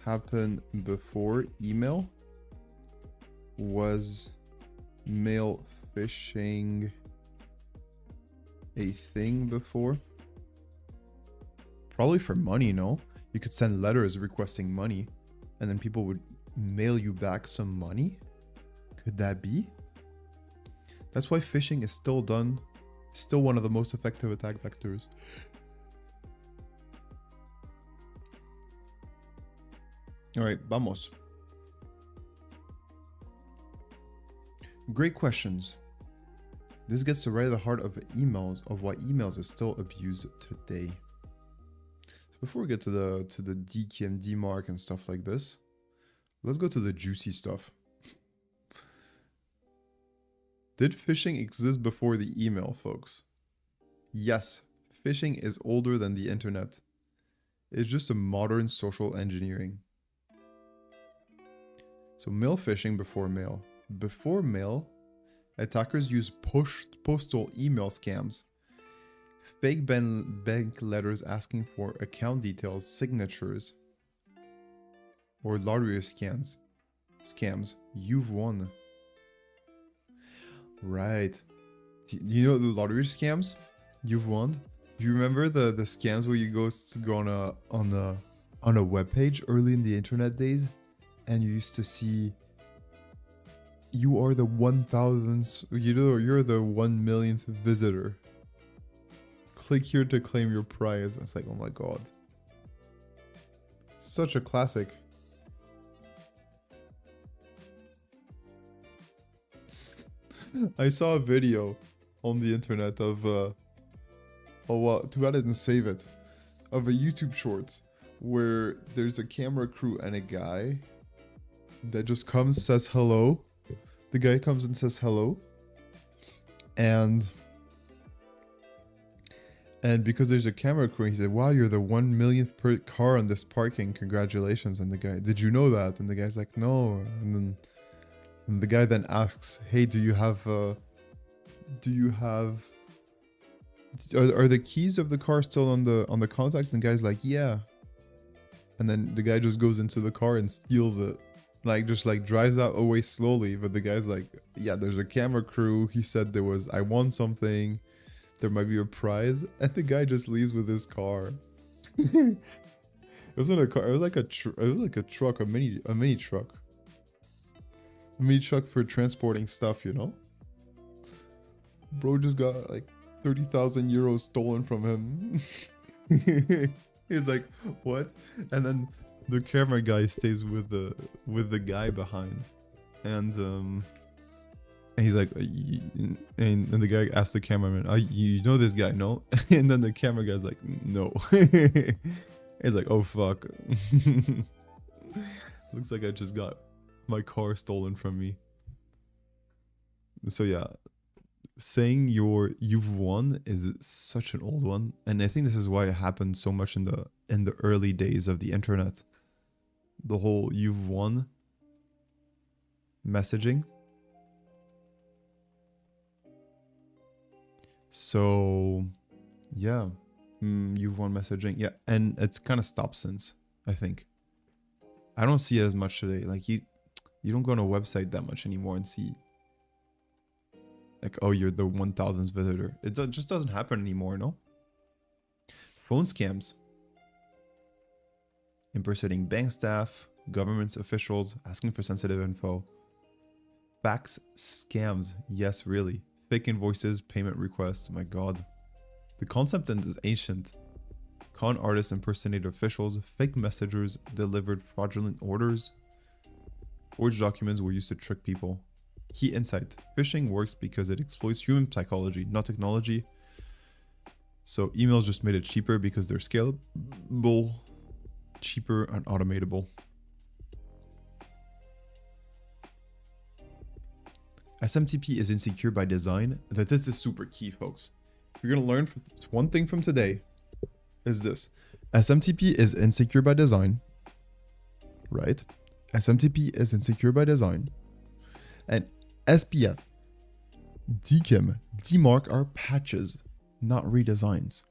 happen before email? Was mail phishing a thing before? Probably for money, no? You could send letters requesting money and then people would mail you back some money? Could that be? That's why phishing is still one of the most effective attack vectors. All right, vamos. Great questions. This gets to right at the heart of emails, of why emails is still abused today. So before we get to the DKIM, DMARC and stuff like this, let's go to the juicy stuff. Did phishing exist before the email, folks? Yes, phishing is older than the internet. It's just a modern social engineering. So mail phishing before mail. Before mail, attackers use postal email scams, fake bank letters asking for account details, signatures, or lottery scams. You've won. Right. You know the lottery scams? You've won. Do you remember the scams where you go on a web page early in the internet days, and you used to see, you are the 1,000th, you're the 1,000,000th visitor. Click here to claim your prize. It's like, oh my god. Such a classic. I saw a video on the internet of, oh wow, too bad I didn't save it, of a YouTube short where there's a camera crew and a guy that just comes, says hello. The guy comes and says hello, and because there's a camera crew, he said, wow, you're the 1,000,000th per car on this parking, congratulations. And the guy, did you know that? And the guy's like, no. And the guy then asks, hey, are the keys of the car still on the contact? And the guy's like, yeah. And then the guy just goes into the car and steals it. Like, just like drives out away slowly. But the guy's like, yeah, there's a camera crew. He said I won something. There might be a prize. And the guy just leaves with his car. It wasn't a car. It was like a truck, a mini truck. A mini truck for transporting stuff, you know? Bro just got like 30,000 euros stolen from him. He's like, what? And then the camera guy stays with the guy behind, and he's like, and the guy asks the cameraman, you know this guy, no? And then the camera guy's like, no. He's like, oh fuck. Looks like I just got my car stolen from me. So yeah, saying you've won is such an old one, and I think this is why it happened so much in the early days of the internet. The whole you've won messaging. So yeah, you've won messaging. Yeah, and it's kind of stopped since, I think. I don't see it as much today. Like you don't go on a website that much anymore and see like, oh, you're the 1,000th visitor. It just doesn't happen anymore, no? Phone scams. Impersonating bank staff, government officials, asking for sensitive info. Fax scams. Yes, really. Fake invoices, payment requests. My god. The concept is ancient. Con artists impersonate officials. Fake messengers delivered fraudulent orders. Forged documents were used to trick people. Key insight. Phishing works because it exploits human psychology, not technology. So emails just made it cheaper because they're scalable, cheaper, and automatable. SMTP is insecure by design. This is super key, folks. You're going to learn one thing from today is this. SMTP is insecure by design, right? SMTP is insecure by design. And SPF, DKIM, DMARC are patches, not redesigns.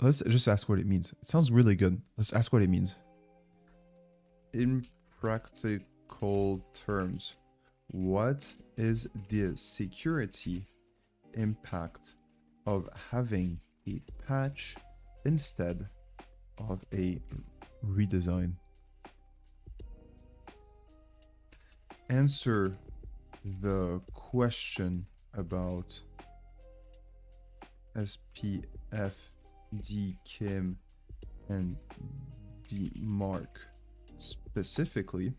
Let's just ask what it means. It sounds really good. Let's ask what it means. In practical terms, what is the security impact of having a patch instead of a redesign? answer the question about SPF, DKIM, and DMARC specifically,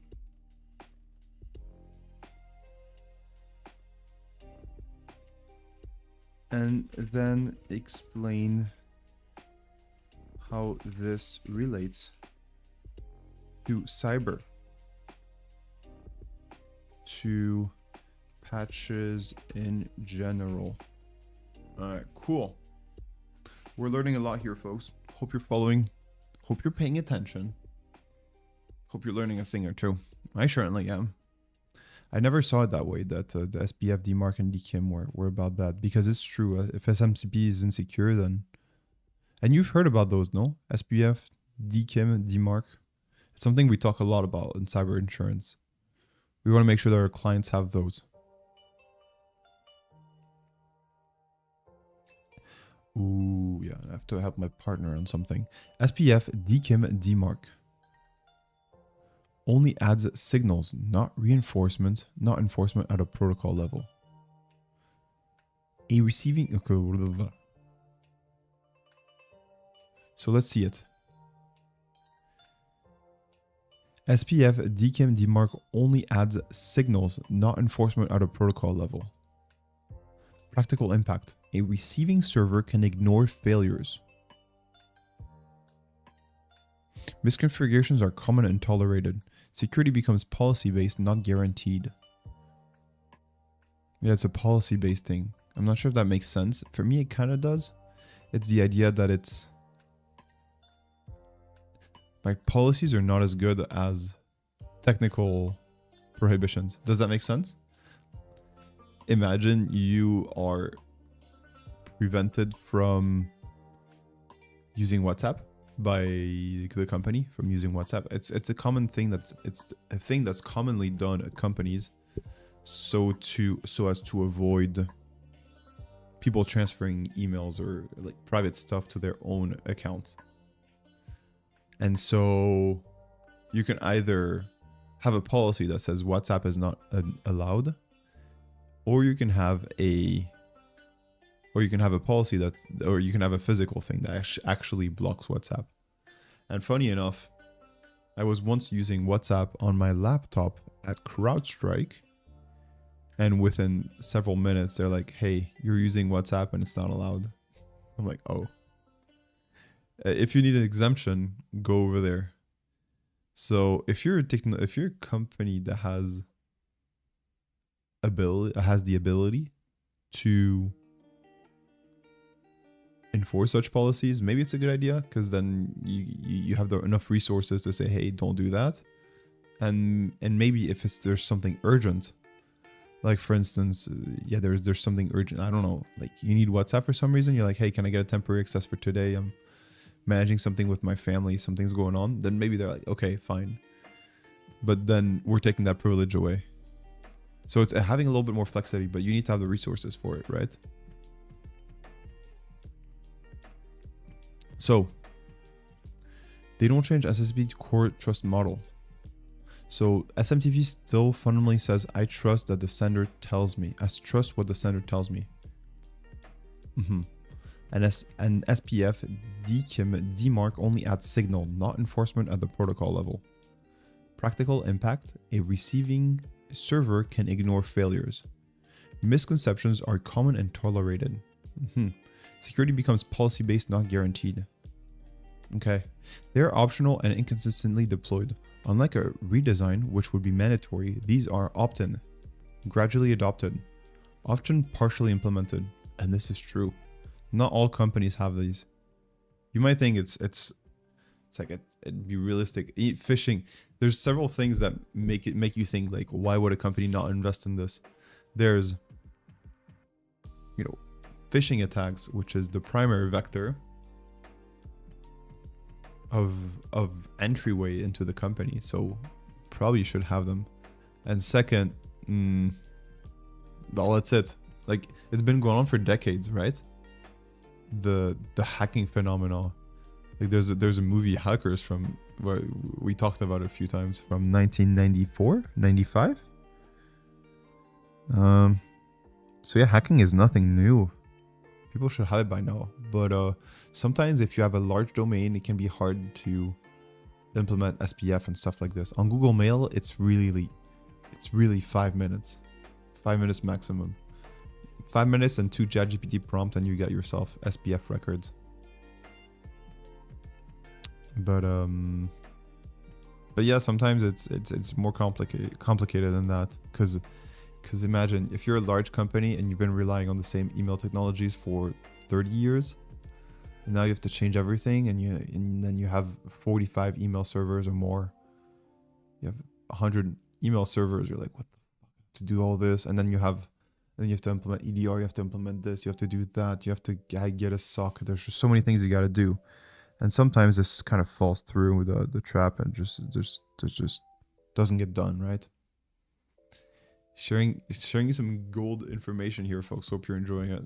and then explain how this relates to cyber, to patches in general. All right, cool. We're learning a lot here, folks. Hope you're following. Hope you're paying attention. Hope you're learning a thing or two. I certainly am. I never saw it that way, that the SPF, DMARC, and DKIM were about that, because it's true. If SMCP is insecure, then... And you've heard about those, no? SPF, DKIM, DMARC. It's something we talk a lot about in cyber insurance. We want to make sure that our clients have those. Ooh, yeah, I have to help my partner on something. SPF, DKIM, DMARC only adds signals, not reinforcement, not enforcement at a protocol level. A receiving... Okay, so let's see it. SPF, DKIM, DMARC only adds signals, not enforcement at a protocol level. Practical impact. A receiving server can ignore failures. Misconfigurations are common and tolerated. Security becomes policy-based, not guaranteed. Yeah, it's a policy-based thing. I'm not sure if that makes sense. For me, it kind of does. It's the idea that it's... like, policies are not as good as technical prohibitions. Does that make sense? Imagine you are prevented from using WhatsApp by the company, from using WhatsApp. It's a common thing that's commonly done at companies so as to avoid people transferring emails or like private stuff to their own accounts. And so you can either have a policy that says WhatsApp is not allowed, or you can have a policy or you can have a physical thing that actually blocks WhatsApp. And funny enough, I was once using WhatsApp on my laptop at CrowdStrike, and within several minutes, they're like, "Hey, you're using WhatsApp and it's not allowed." I'm like, "Oh." If you need an exemption, go over there. So if you're a company that has the ability to enforce such policies, maybe it's a good idea, because then you have enough resources to say, hey, don't do that. And maybe if there's something urgent, like for instance, there's something urgent, I don't know, like you need WhatsApp for some reason, you're like, hey, can I get a temporary access for today? I'm managing something with my family, something's going on. Then maybe they're like, okay, fine. But then we're taking that privilege away. So it's having a little bit more flexibility, but you need to have the resources for it, right? So they don't change SSB core trust model. So SMTP still fundamentally says, I trust that the sender tells me. I trust what the sender tells me. And SPF, DKIM, DMARC only adds signal, not enforcement at the protocol level. Practical impact, a receiving server can ignore failures. Misconceptions are common and tolerated. Security becomes policy-based, not guaranteed. Okay. They're optional and inconsistently deployed. Unlike a redesign, which would be mandatory, these are opt-in, gradually adopted, often partially implemented. And this is true. Not all companies have these. You might think it's like it'd be realistic. Phishing. There's several things that make you think like, why would a company not invest in this? There's, phishing attacks, which is the primary vector of entryway into the company. So probably should have them. And second, well, that's it. Like it's been going on for decades, right? The hacking phenomena. Like there's a movie Hackers from where we talked about it a few times from 1994, 95. So yeah, hacking is nothing new. People should have it by now. But sometimes if you have a large domain, it can be hard to implement SPF and stuff like this. On Google Mail, it's really 5 minutes. 5 minutes maximum. 5 minutes and 2 ChatGPT prompt and you get yourself SPF records. But yeah, sometimes it's more complicated than that, because imagine if you're a large company and you've been relying on the same email technologies for 30 years, and now you have to change everything, and then you have 45 email servers or more. You have 100 email servers. You're like, what the fuck, to do all this, and then you have to implement EDR. You have to implement this. You have to do that. You have to get a SOC. There's just so many things you got to do. And sometimes this kind of falls through the trap and just doesn't get done, right? Sharing you some gold information here, folks. Hope you're enjoying it.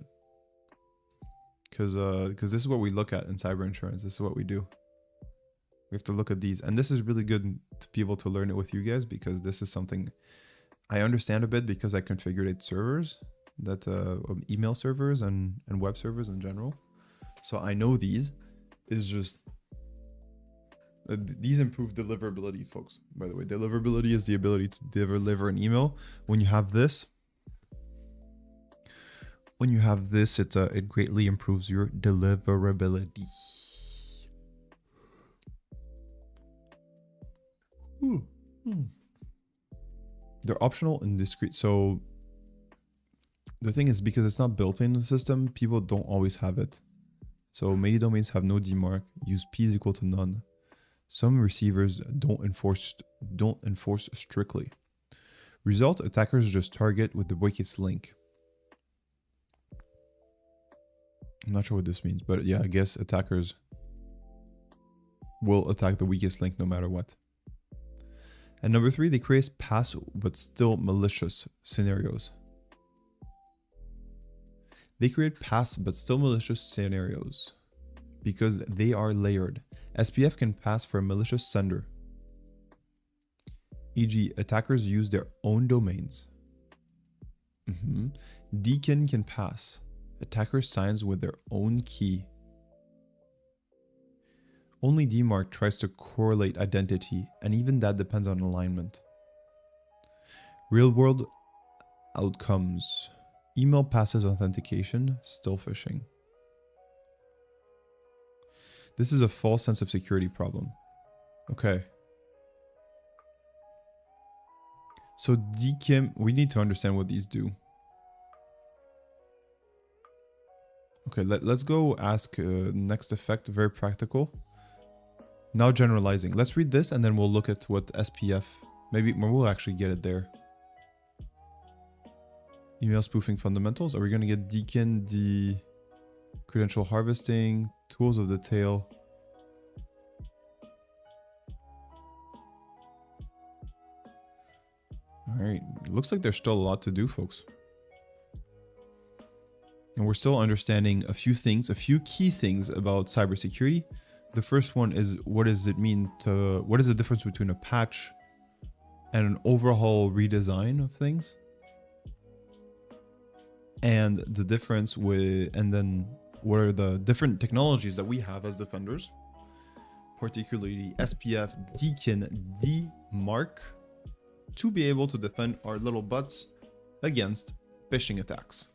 Because this is what we look at in cyber insurance. This is what we do. We have to look at these. And this is really good to be able to learn it with you guys, because this is something I understand a bit, because I configured servers, that email servers and web servers in general. So I know these. Is just these improve deliverability, folks. By the way, deliverability is the ability to deliver an email. When you have this, it greatly improves your deliverability. They're optional and discrete. So the thing is, because it's not built in the system, people don't always have it. So many domains have no DMARC, use P is equal to none. Some receivers don't enforce strictly. Result, attackers just target with the weakest link. I'm not sure what this means, but yeah, I guess attackers will attack the weakest link no matter what. And number 3, they create pass but still malicious scenarios. They create pass but still malicious scenarios because they are layered. SPF can pass for a malicious sender. E.g., attackers use their own domains. DKIN can pass. Attacker signs with their own key. Only DMARC tries to correlate identity, and even that depends on alignment. Real-world outcomes. Email passes authentication, still phishing. This is a false sense of security problem. Okay. So DKIM, we need to understand what these do. Okay, let's go ask next effect, very practical. Now generalizing. Let's read this and then we'll look at what SPF, maybe we'll actually get it there. Email spoofing fundamentals. Are we going to get DKIN, the credential harvesting, tools of the tail? All right. Looks like there's still a lot to do, folks. And we're still understanding a few things, a few key things about cybersecurity. The first one is, what does it mean to, what is the difference between a patch and an overhaul redesign of things? And the difference with, and then what are the different technologies that we have as defenders, particularly SPF, DKIN, DMARC, to be able to defend our little butts against phishing attacks.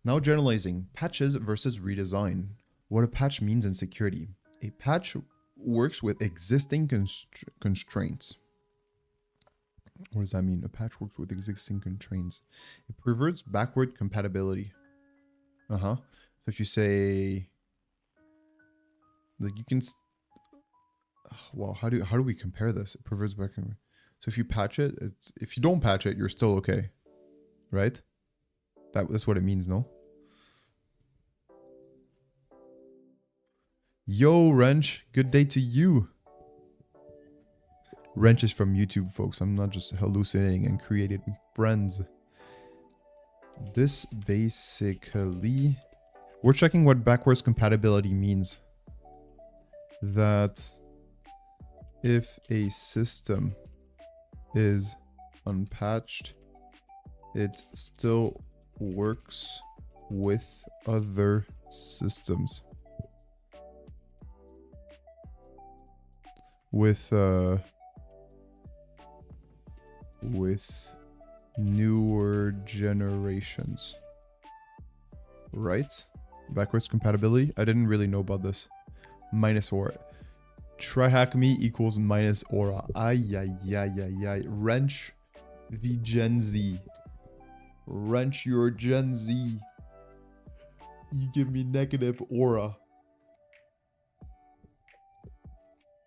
Now generalizing, patches versus redesign. What a patch means in security. A patch works with existing constraints. What does that mean? A patch works with existing constraints. It perverts backward compatibility. So if you say, like, you can, well, how do we compare this? It perverts backward. So if you patch it, if you don't patch it, you're still okay, right? That's what it means, no? Yo, Wrench, good day to you. Wrench is from YouTube, folks. I'm not just hallucinating and creating friends. This basically, we're checking what backwards compatibility means. That if a system is unpatched, it still works with other systems. With newer generations. Right? Backwards compatibility? I didn't really know about this. Minus aura. TryHackMe equals minus aura. Ay, ay, ay, ay, ay. Wrench the Gen Z. Wrench your Gen Z. You give me negative aura.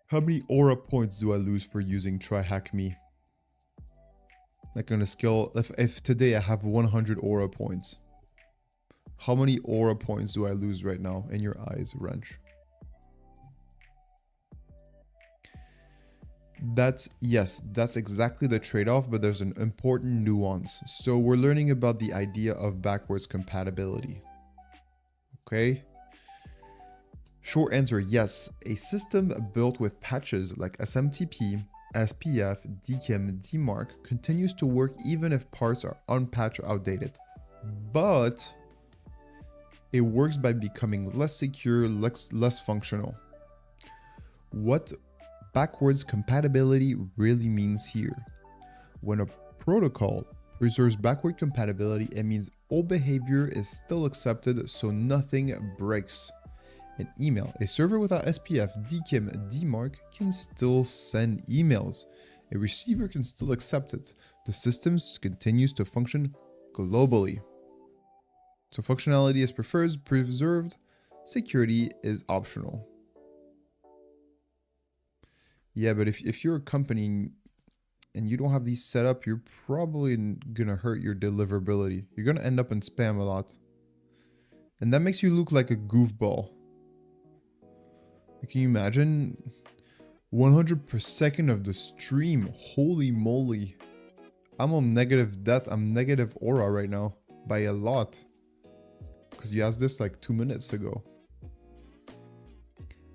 How many aura points do I lose for using TryHackMe? Like on a scale, if today I have 100 aura points, how many aura points do I lose right now in your eyes, Wrench? Yes, that's exactly the trade-off, but there's an important nuance. So we're learning about the idea of backwards compatibility. Okay? Short answer, yes. A system built with patches like SMTP, SPF, DKIM, DMARC continues to work even if parts are unpatched or outdated. But it works by becoming less secure, less functional. What backwards compatibility really means here? When a protocol preserves backward compatibility, it means all behavior is still accepted, so nothing breaks. An email. A server without SPF, DKIM, DMARC can still send emails. A receiver can still accept it. The system continues to function globally. So functionality is preserved. Security is optional. Yeah, but if you're a company and you don't have these set up, you're probably gonna hurt your deliverability. You're gonna end up in spam a lot. And that makes you look like a goofball. Can you imagine 100 per second of the stream? Holy moly. I'm on negative death. I'm negative aura right now by a lot. Because you asked this like 2 minutes ago.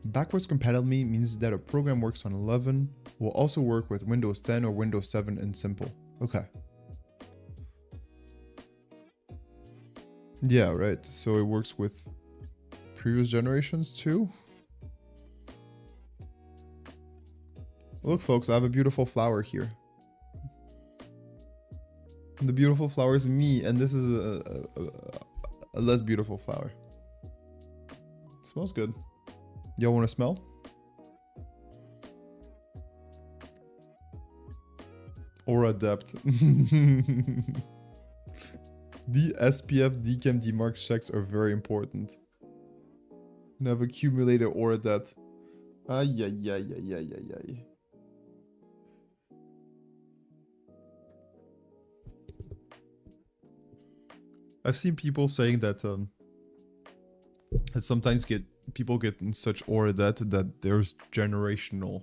Backwards compatibility means that a program works on 11 will also work with Windows 10 or Windows 7 in simple. Okay. Yeah, right. So it works with previous generations too? Look, folks, I have a beautiful flower here. The beautiful flower is me, and this is a less beautiful flower. Smells good. Y'all want to smell? Aura depth. The SPF, DKIM, DMARC checks are very important. And have accumulated aura depth. Ay, ay, ay, ay, ay, ay, ay. I've seen people saying that sometimes people get in such aura debt that there's generational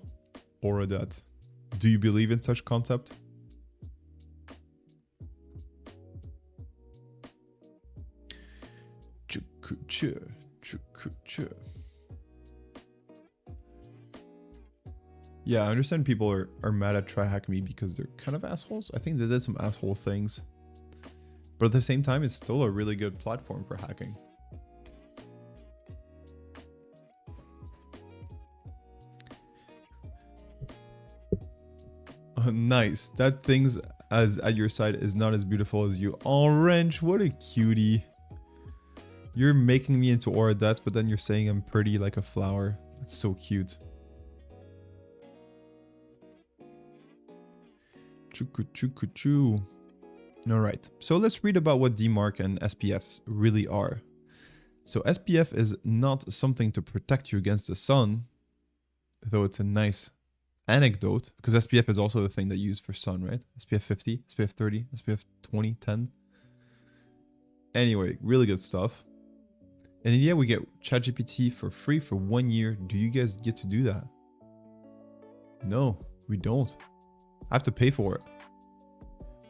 aura debt. Do you believe in such concept? Yeah, I understand people are mad at TryHackMe because they're kind of assholes. I think they did some asshole things. But at the same time, it's still a really good platform for hacking. Nice. That thing's as at your side is not as beautiful as you. Orange, what a cutie. You're making me into aura death, but then you're saying I'm pretty like a flower. That's so cute. Choo. All right, so let's read about what DMARC and SPFs really are. So SPF is not something to protect you against the sun, though it's a nice anecdote, because SPF is also the thing that you use for sun, right? SPF 50, SPF 30, SPF 20, 10. Anyway, really good stuff. And yeah, we get ChatGPT for free for 1 year. Do you guys get to do that? No, we don't. I have to pay for it.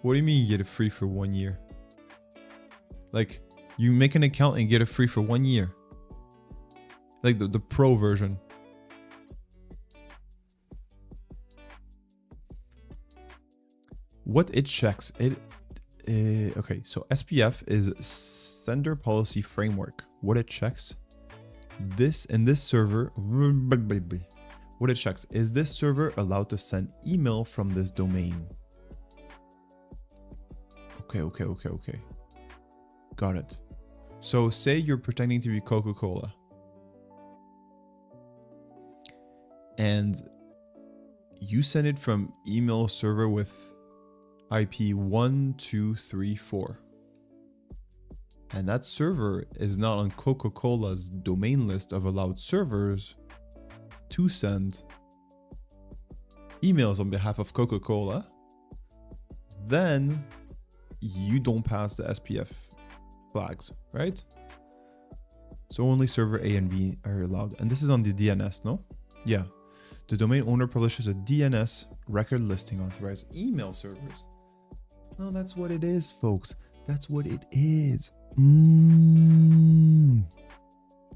What do you mean you get it free for 1 year? Like, you make an account and get it free for 1 year. Like the pro version. What it checks, okay, so SPF is Sender Policy Framework. What it checks, this server, what it checks, is this server allowed to send email from this domain? Okay. Got it. So say you're pretending to be Coca-Cola. And you send it from email server with IP 1234. And that server is not on Coca-Cola's domain list of allowed servers to send emails on behalf of Coca-Cola. Then you don't pass the SPF flags, right? So only server A and B are allowed. And this is on the DNS, no? Yeah. The domain owner publishes a DNS record listing authorized email servers. No, that's what it is, folks. That's what it is. Do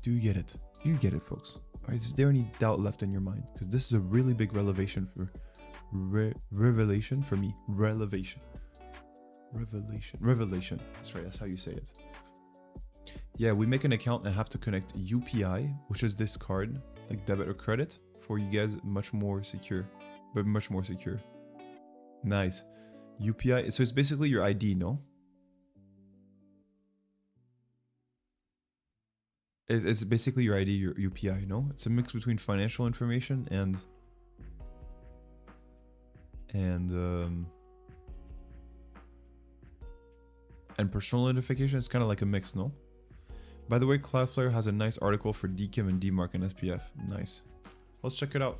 you get it? Do you get it, folks? Or is there any doubt left in your mind? Because this is a really big revelation for revelation for me. Revelation. That's right. That's how you say it. Yeah, we make an account and have to connect UPI, which is this card, like debit or credit, for you guys. Much more secure. Nice. UPI. So it's basically your ID, no? It's basically your ID, your UPI, no? It's a mix between financial information and personal identification. It's kind of like a mix, no? By the way, Cloudflare has a nice article for DKIM and DMARC and SPF. Nice. Let's check it out.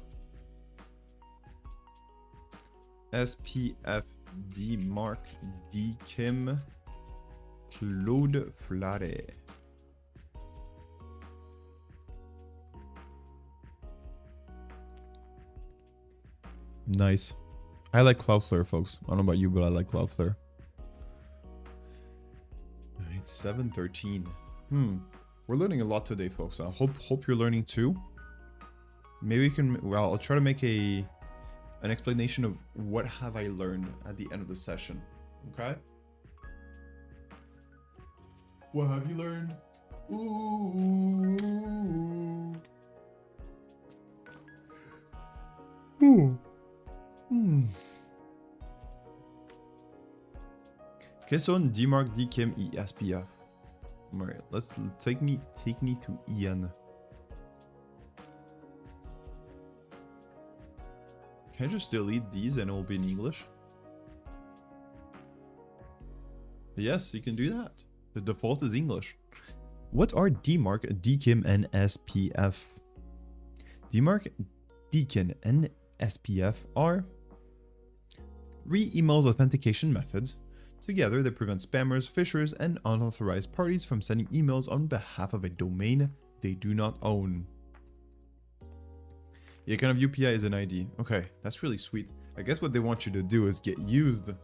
SPF, DMARC, DKIM, Cloudflare. Nice. I like Cloudflare, folks. I don't know about you, but I like Cloudflare. It's 7:13. We're learning a lot today, folks. I hope you're learning too. Maybe we can. Well, I'll try to make an explanation of what have I learned at the end of the session. Okay. What have you learned? Qu'est-ce qu'on DMARC, DKIM et SPF? Alright, let's take me to Ian. Can I just delete these and it will be in English? Yes, you can do that. The default is English. What are DMARC, DKIM, and SPF? DMARC, DKIM, and SPF are 3 emails authentication methods. Together, they prevent spammers, phishers, and unauthorized parties from sending emails on behalf of a domain they do not own. Yeah, kind of UPI is an ID. Okay, that's really sweet. I guess what they want you to do is get used to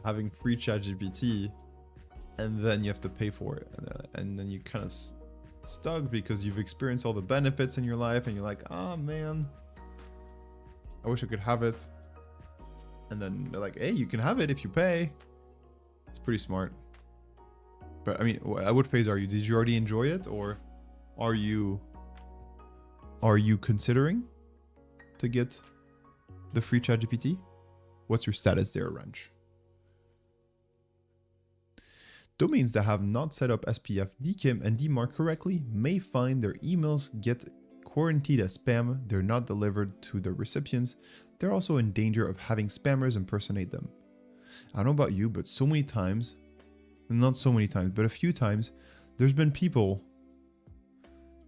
having free ChatGPT, and then you have to pay for it. And then you kind of stuck because you've experienced all the benefits in your life, and you're like, oh man, I wish I could have it. And then they're like, hey, you can have it if you pay. It's pretty smart. But I mean, at what phase are you? Did you already enjoy it, or are you considering to get the free ChatGPT? What's your status there, Wrench? Domains that have not set up SPF, DKIM, and DMARC correctly may find their emails get quarantined as spam. They're not delivered to the recipients. They're also in danger of having spammers impersonate them. I don't know about you, but so many times, not so many times, but a few times, there's been people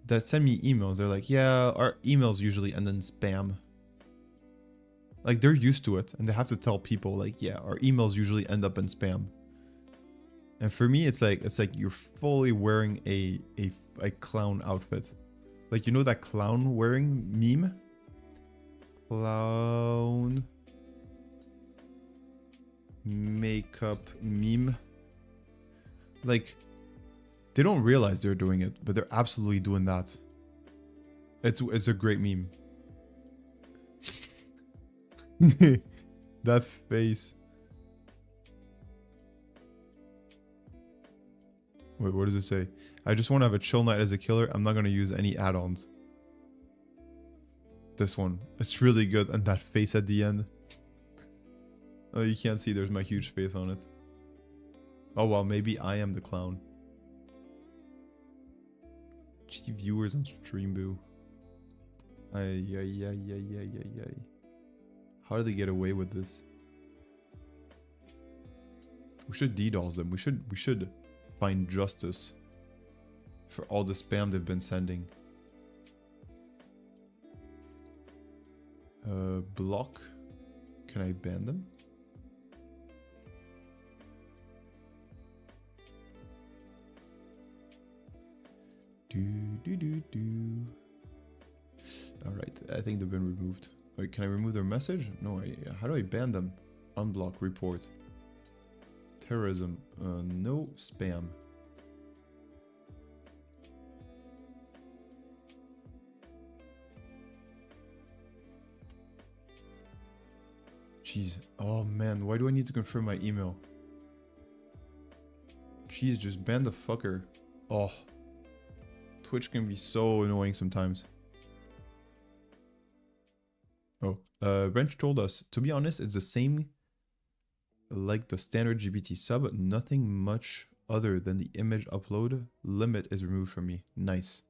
that send me emails. They're like, yeah, our emails usually end in spam. Like, they're used to it, and they have to tell people, like, yeah, our emails usually end up in spam. And for me, it's like you're fully wearing a clown outfit. Like, you know that clown wearing meme? Clown makeup meme. Like, they don't realize they're doing it, but they're absolutely doing that. It's a great meme. That face. Wait, what does it say? I just want to have a chill night as a killer. I'm not going to use any add-ons. This one. It's really good. And that face at the end. Oh, you can't see. There's my huge face on it. Oh, well, maybe I am the clown. Gee, viewers on stream, boo. Ay. How do they get away with this? We should DDoS them. We should find justice for all the spam they've been sending. Block. Can I ban them? Alright, I think they've been removed. Wait, can I remove their message? No, how do I ban them? Unblock, report. Terrorism, no spam. Jeez, oh man, why do I need to confirm my email? Jeez, just ban the fucker. Oh, Twitch can be so annoying sometimes. Oh, Wrench told us, to be honest, it's the same like the standard GPT sub, nothing much other than the image upload limit is removed from me. Nice.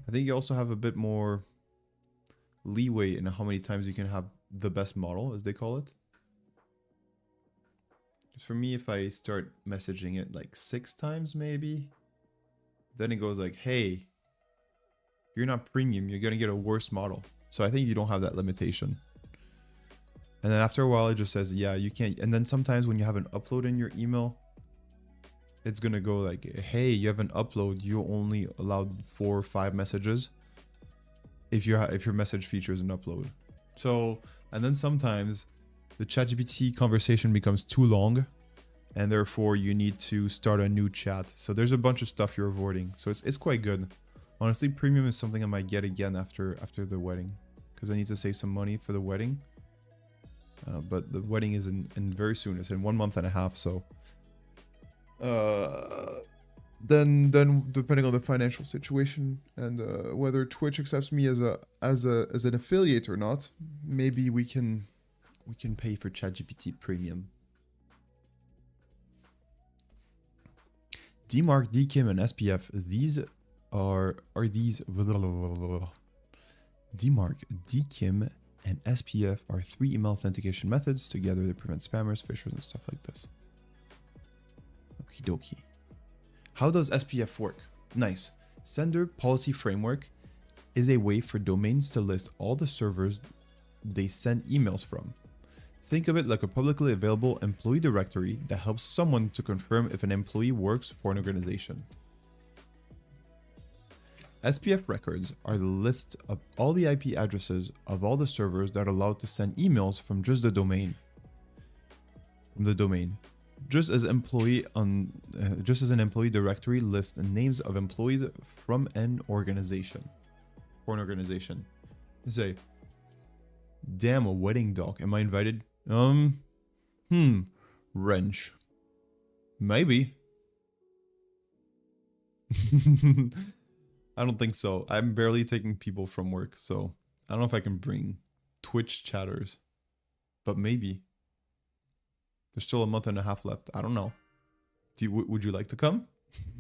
I think you also have a bit more leeway in how many times you can have the best model, as they call it. For me, if I start messaging it like 6 times maybe, then it goes like, hey, you're not premium, you're gonna get a worse model. So I think you don't have that limitation. And then after a while, it just says, yeah, you can't. And then sometimes when you have an upload in your email, it's going to go like, hey, you have an upload. You only allowed 4 or 5 messages if your message features an upload. So, and then sometimes the ChatGPT conversation becomes too long and therefore you need to start a new chat. So there's a bunch of stuff you're avoiding. So it's quite good. Honestly, premium is something I might get again after the wedding because I need to save some money for the wedding. But the wedding is in very soon. It's in 1.5 months. So then depending on the financial situation and whether Twitch accepts me as an affiliate or not, maybe we can pay for ChatGPT Premium. DMARC, DKIM, and SPF. These are these DMARC, DKIM, and SPF are 3 email authentication methods. Together, they prevent spammers, phishers, and stuff like this. Okie dokie. How does SPF work? Nice. Sender Policy Framework is a way for domains to list all the servers they send emails from. Think of it like a publicly available employee directory that helps someone to confirm if an employee works for an organization. SPF records are the list of all the IP addresses of all the servers that are allowed to send emails from just the domain. Just as an employee directory lists the names of employees from an organization. Say, damn, a wedding doc. Am I invited? Wrench. Maybe. I don't think so. I'm barely taking people from work, so I don't know if I can bring Twitch chatters, but maybe. There's still 1.5 months left. I don't know. Would you like to come?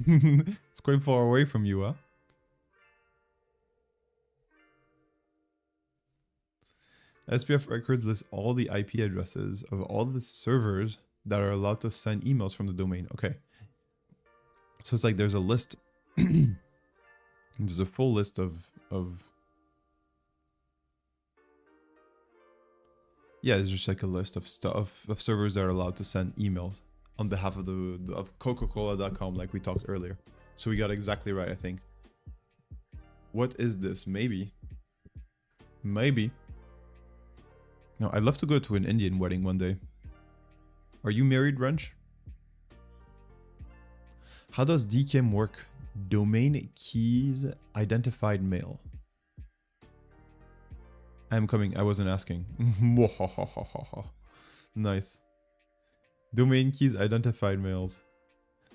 It's quite far away from you, huh? SPF records list all the IP addresses of all the servers that are allowed to send emails from the domain. Okay. So it's like there's a list. There's a full list of yeah, it's just like a list of stuff of servers that are allowed to send emails on behalf of of Coca-Cola.com, like we talked earlier. So we got exactly right, I think. What is this? Maybe. No, I'd love to go to an Indian wedding one day. Are you married, Wrench? How does DKIM work? Domain keys identified mail. I'm coming. I wasn't asking. Nice. Domain keys identified mails.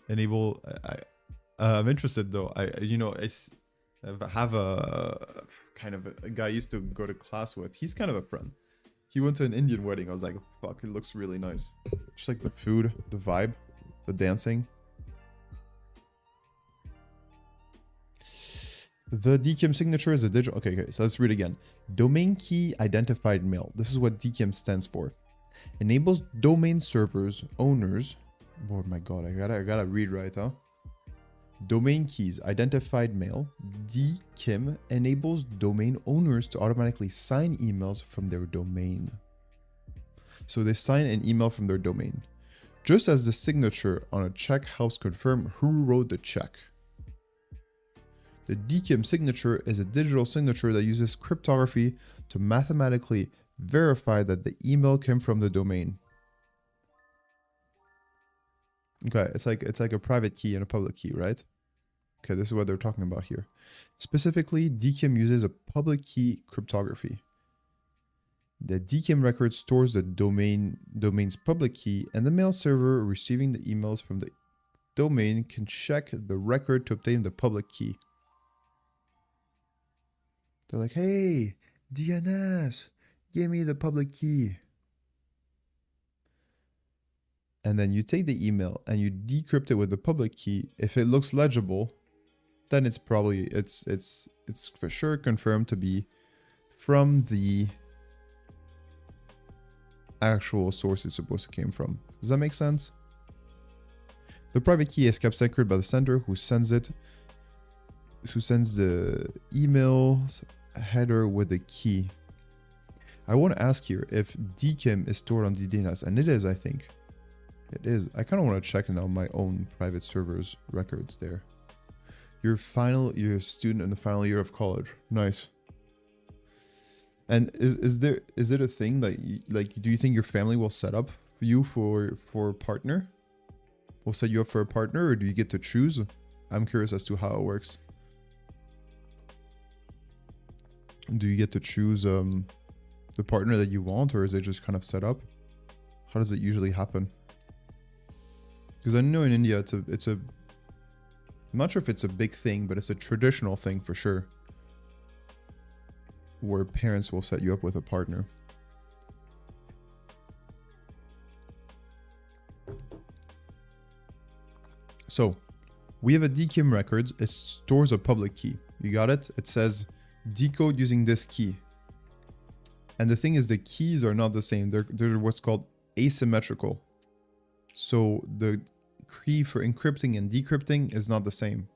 Enable. I'm interested though. I have a kind of a guy I used to go to class with. He's kind of a friend. He went to an Indian wedding. I was like, fuck, it looks really nice. Just like the food, the vibe, the dancing. The DKIM signature is a digital... Okay, so let's read again. Domain Key Identified Mail. This is what DKIM stands for. Enables domain servers, owners... Oh my god, I gotta read right, huh? Domain Keys Identified Mail. DKIM enables domain owners to automatically sign emails from their domain. So they sign an email from their domain. Just as the signature on a check helps confirm who wrote the check. The DKIM signature is a digital signature that uses cryptography to mathematically verify that the email came from the domain. Okay, it's like a private key and a public key, right? Okay, this is what they're talking about here. Specifically, DKIM uses a public key cryptography. The DKIM record stores the domain's public key, and the mail server receiving the emails from the domain can check the record to obtain the public key. They're like, hey, DNS, give me the public key. And then you take the email and you decrypt it with the public key. If it looks legible, then it's probably, it's for sure confirmed to be from the actual source it's supposed to came from. Does that make sense? The private key is kept secret by the sender who sends the email's header with the key. I want to ask here if DKIM is stored on the DNS, and it is, I think. It is. I kind of want to check now my own private server's records there. You're a student in the final year of college. Nice. And is it a thing that do you think your family will set up you for a partner? Will set you up for a partner, or do you get to choose? I'm curious as to how it works. Do you get to choose the partner that you want, or is it just kind of set up? How does it usually happen? Because I know in India it's a I'm not sure if it's a big thing, but it's a traditional thing for sure, where parents will set you up with a partner. So we have a DKIM records. It stores a public key. You got it? It says decode using this key. And the thing is, the keys are not the same. They're what's called asymmetrical. So the key for encrypting and decrypting is not the same.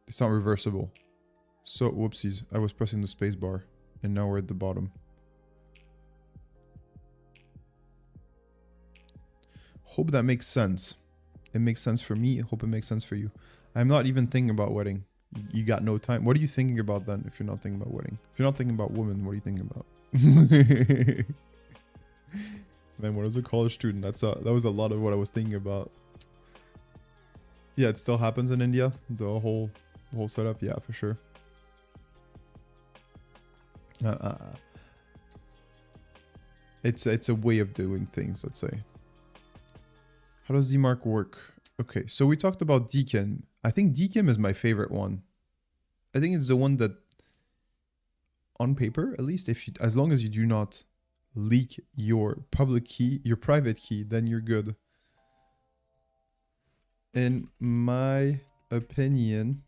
It's not reversible. So, whoopsies. I was pressing the space bar and now we're at the bottom. Hope that makes sense. It makes sense for me. I hope it makes sense for you. I'm not even thinking about wedding. You got no time. What are you thinking about then if you're not thinking about wedding? If you're not thinking about women, what are you thinking about? Man, when I was a college student, that was a lot of what I was thinking about. Yeah, it still happens in India. The whole setup. Yeah, for sure. It's a way of doing things, let's say. How does DMARC work? Okay, so we talked about DKIM. I think DKIM is my favorite one. I think it's the one that, on paper, at least, as long as you do not leak your public key, your private key, then you're good. In my opinion,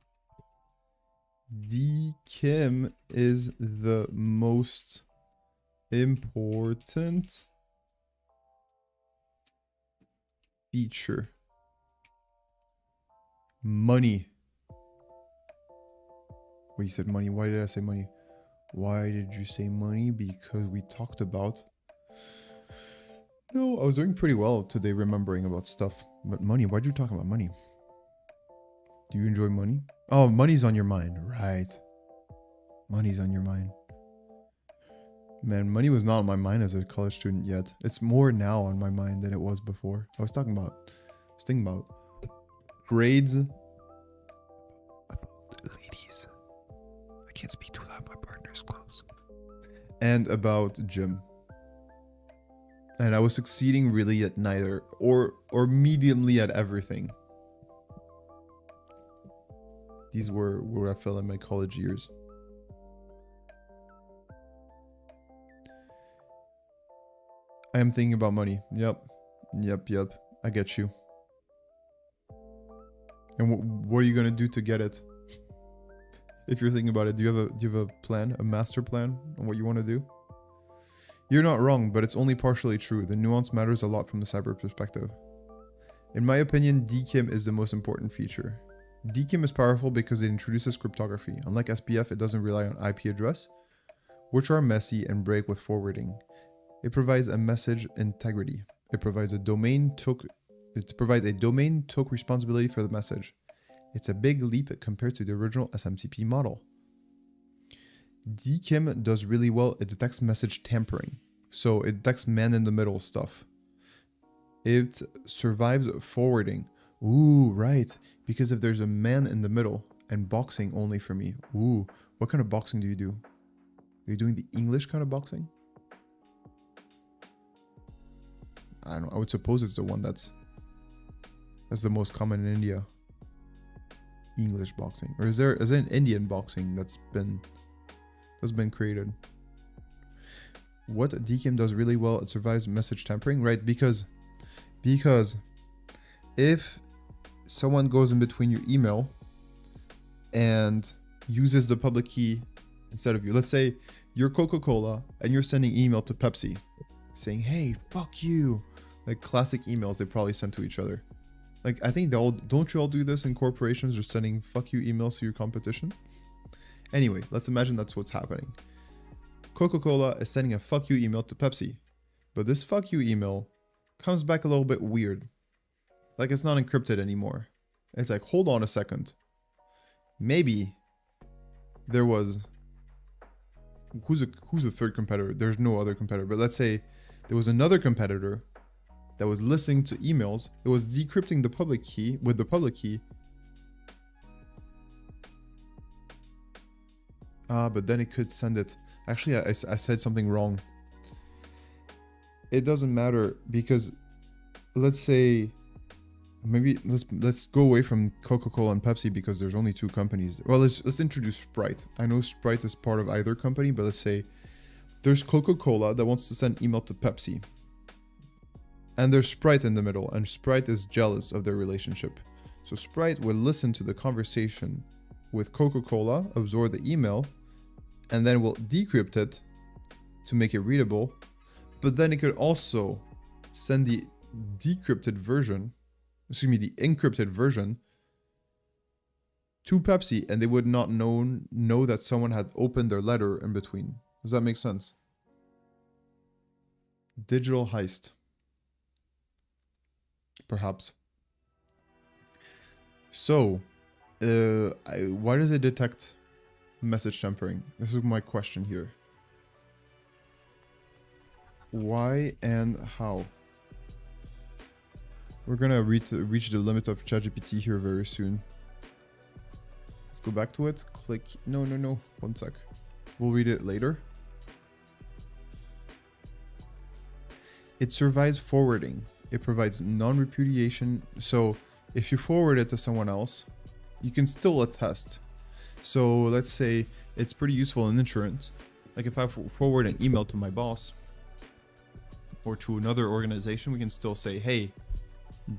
DKIM is the most important feature. Money. Wait, you said money. Why did I say money? Why did you say money? Because we talked about... No, I was doing pretty well today remembering about stuff. But money, why'd you talk about money? Do you enjoy money? Oh, money's on your mind, right. Money's on your mind. Man, money was not on my mind as a college student yet. It's more now on my mind than it was before. I was thinking about grades. Ladies. I can't speak too loud, my partner's close. And about gym. And I was succeeding really at neither, or mediumly at everything. These were where I felt in my college years. I am thinking about money. Yep. I get you. And what are you gonna do to get it? If you're thinking about it, do you have a plan, a master plan on what you want to do? You're not wrong, but it's only partially true. The nuance matters a lot from the cyber perspective. In my opinion, DKIM is the most important feature. DKIM is powerful because it introduces cryptography. Unlike SPF, it doesn't rely on IP address, which are messy and break with forwarding. It provides a message integrity. It provides a domain took responsibility for the message. It's a big leap compared to the original SMTP model. DKIM does really well. It detects message tampering. So it detects man-in-the-middle stuff. It survives forwarding. Ooh, right. Because if there's a man in the middle and boxing only for me. Ooh, what kind of boxing do you do? Are you doing the English kind of boxing? I don't know. I would suppose it's the one that's the most common in India. English boxing. Or is there an Indian boxing that's been created? What DKIM does really well, it survives message tampering, right? Because if someone goes in between your email and uses the public key instead of you, let's say you're Coca-Cola and you're sending email to Pepsi saying, hey, fuck you. Like classic emails they probably send to each other. Like, I think don't you all do this in corporations? You're sending fuck you emails to your competition? Anyway, let's imagine that's what's happening. Coca-Cola is sending a fuck you email to Pepsi. But this fuck you email comes back a little bit weird. Like it's not encrypted anymore. It's like, hold on a second. Maybe there was... Who's the third competitor? There's no other competitor. But let's say there was another competitor that was listening to emails. It was decrypting the public key with the public key. But then it could send it. Actually, I said something wrong. It doesn't matter because let's say maybe let's go away from Coca-Cola and Pepsi because there's only two companies. Well, let's introduce Sprite. I know Sprite is part of either company, but let's say there's Coca-Cola that wants to send email to Pepsi. And there's Sprite in the middle, and Sprite is jealous of their relationship. So Sprite will listen to the conversation with Coca-Cola, absorb the email, and then will decrypt it to make it readable. But then it could also send the encrypted version to Pepsi, and they would not know that someone had opened their letter in between. Does that make sense? Digital heist. Perhaps. So, why does it detect message tampering? This is my question here. Why and how? We're gonna reach the limit of ChatGPT here very soon. Let's go back to it. Click. No. 1 sec. We'll read it later. It survives forwarding. It provides non-repudiation. So if you forward it to someone else, you can still attest. So let's say it's pretty useful in insurance. Like if I forward an email to my boss or to another organization, we can still say, hey,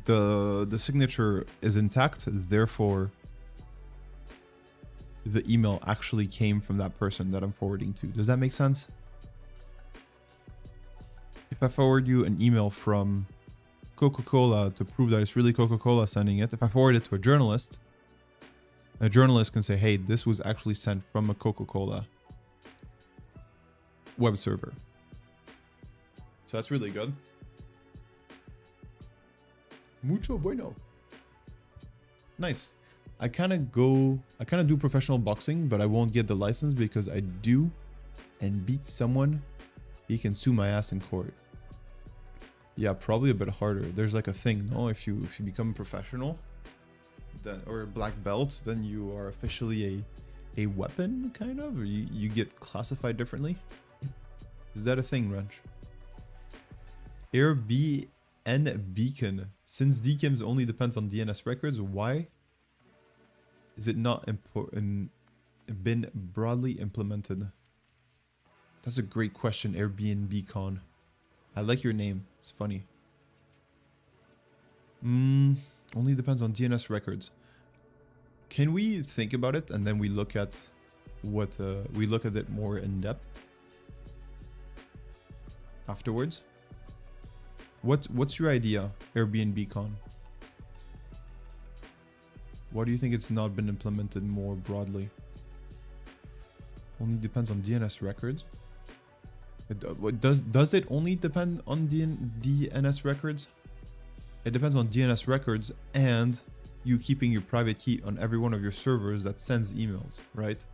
the signature is intact, therefore the email actually came from that person that I'm forwarding to. Does that make sense? If I forward you an email from Coca-Cola to prove that it's really Coca-Cola sending it, if I forward it to a journalist can say, hey, this was actually sent from a Coca-Cola web server. So that's really good. Mucho bueno. Nice. I kind of do professional boxing, but I won't get the license because I do and beat someone, he can sue my ass in court. Yeah, probably a bit harder. There's like a thing, no? If you become a professional, then or a black belt, then you are officially a weapon, kind of, or you get classified differently. Is that a thing, Wrench? Airbnb beacon. Since DKIMs only depends on DNS records, why is it not been broadly implemented? That's a great question, Airbnb con. I like your name. It's funny. Only depends on DNS records. Can we think about it and then we look at what we look at it more in depth afterwards? What's your idea, Airbnb con? Why do you think it's not been implemented more broadly? Only depends on DNS records. Does it only depend on DNS records? It depends on DNS records and you keeping your private key on every one of your servers that sends emails, right?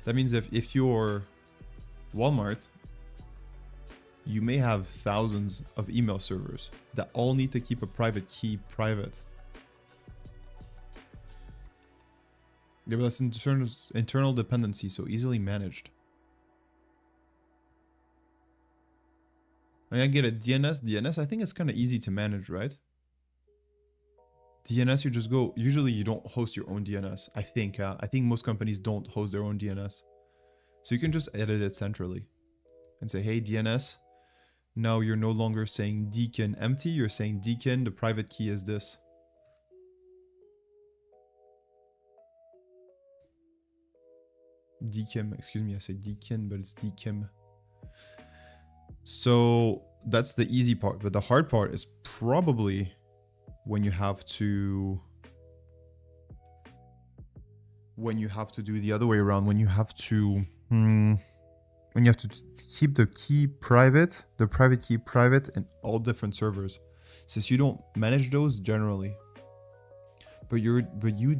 That means if you're Walmart, you may have thousands of email servers that all need to keep a private key private. Yeah, but that's internal dependency, so easily managed. I get it. DNS, I think it's kind of easy to manage, right? DNS, you just go. Usually, you don't host your own DNS. I think most companies don't host their own DNS, so you can just edit it centrally, and say, "Hey, DNS, now you're no longer saying dkin empty. You're saying dkin. The private key is this." DKIM, excuse me, I say dkin, but it's dkim. So that's the easy part, but the hard part is probably when you have to do the other way around, when you have to keep the key private, the private key private in all different servers, since you don't manage those generally, but you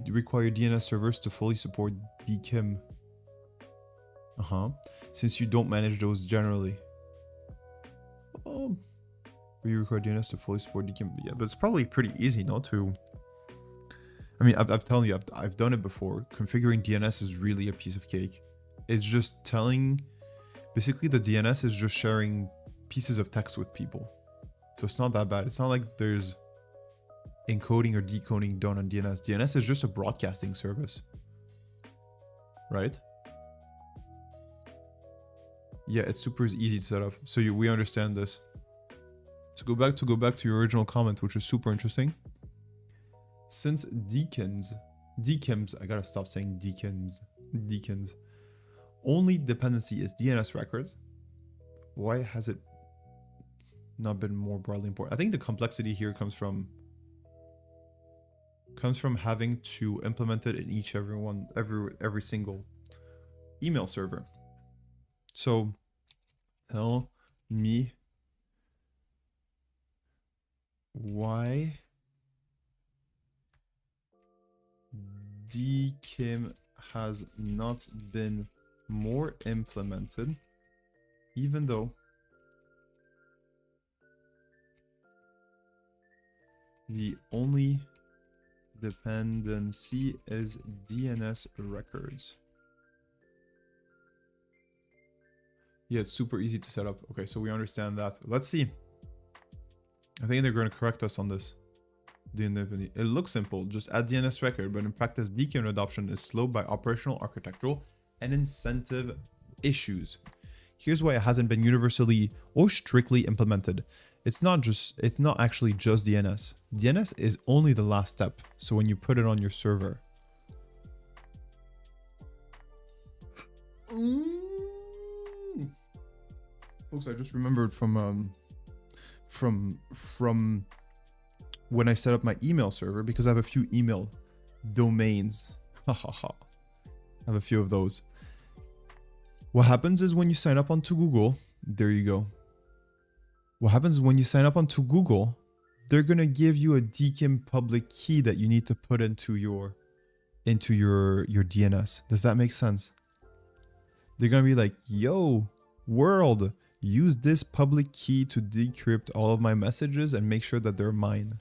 require DNS servers to fully support dkim. Since you don't manage those generally. But you require DNS to fully support dkim. Yeah, but it's probably pretty easy not to. I mean, I'm telling you, I've done it before. Configuring DNS is really a piece of cake. It's just telling, basically the DNS is just sharing pieces of text with people. So it's not that bad. It's not like there's encoding or decoding done on DNS. DNS is just a broadcasting service, right? Yeah, it's super easy to set up. So we understand this. So go back to your original comment, which is super interesting. Since DKIMs, I gotta stop saying DKIMs. Only dependency is DNS records. Why has it not been more broadly important? I think the complexity here comes from having to implement it in every single email server. So tell me why dkim has not been more implemented, even though the only dependency is DNS records. Yeah, it's super easy to set up. Okay, so we understand that. Let's see. I think they're going to correct us on this. It looks simple, just add DNS record, but in practice, DKIM adoption is slowed by operational, architectural, and incentive issues. Here's why it hasn't been universally or strictly implemented. It's not actually just DNS. DNS is only the last step. So when you put it on your server, folks, I just remembered from when I set up my email server, because I have a few email domains. I have a few of those. What happens is when you sign up onto Google, there you go. What happens is when you sign up onto Google, they're gonna give you a dkim public key that you need to put into your DNS. Does that make sense? They're gonna be like, yo, world, use this public key to decrypt all of my messages and make sure that they're mine.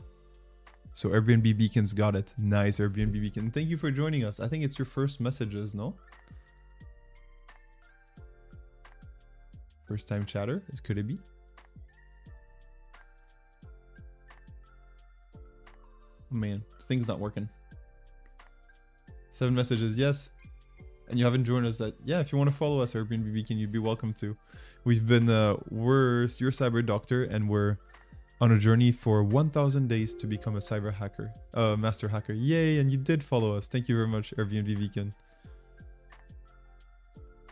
So Airbnb Beacons got it. Nice, Airbnb Beacon. Thank you for joining us. I think it's your first messages, no? First time chatter. Could it be? Oh man, this thing's not working. 7 messages, yes. And you haven't joined us yet. Yeah, if you want to follow us, Airbnb Beacon, you'd be welcome to. We've been, we're your cyber doctor, and we're on a journey for 1,000 days to become a cyber hacker, master hacker. Yay, and you did follow us. Thank you very much, Airbnb Beacon.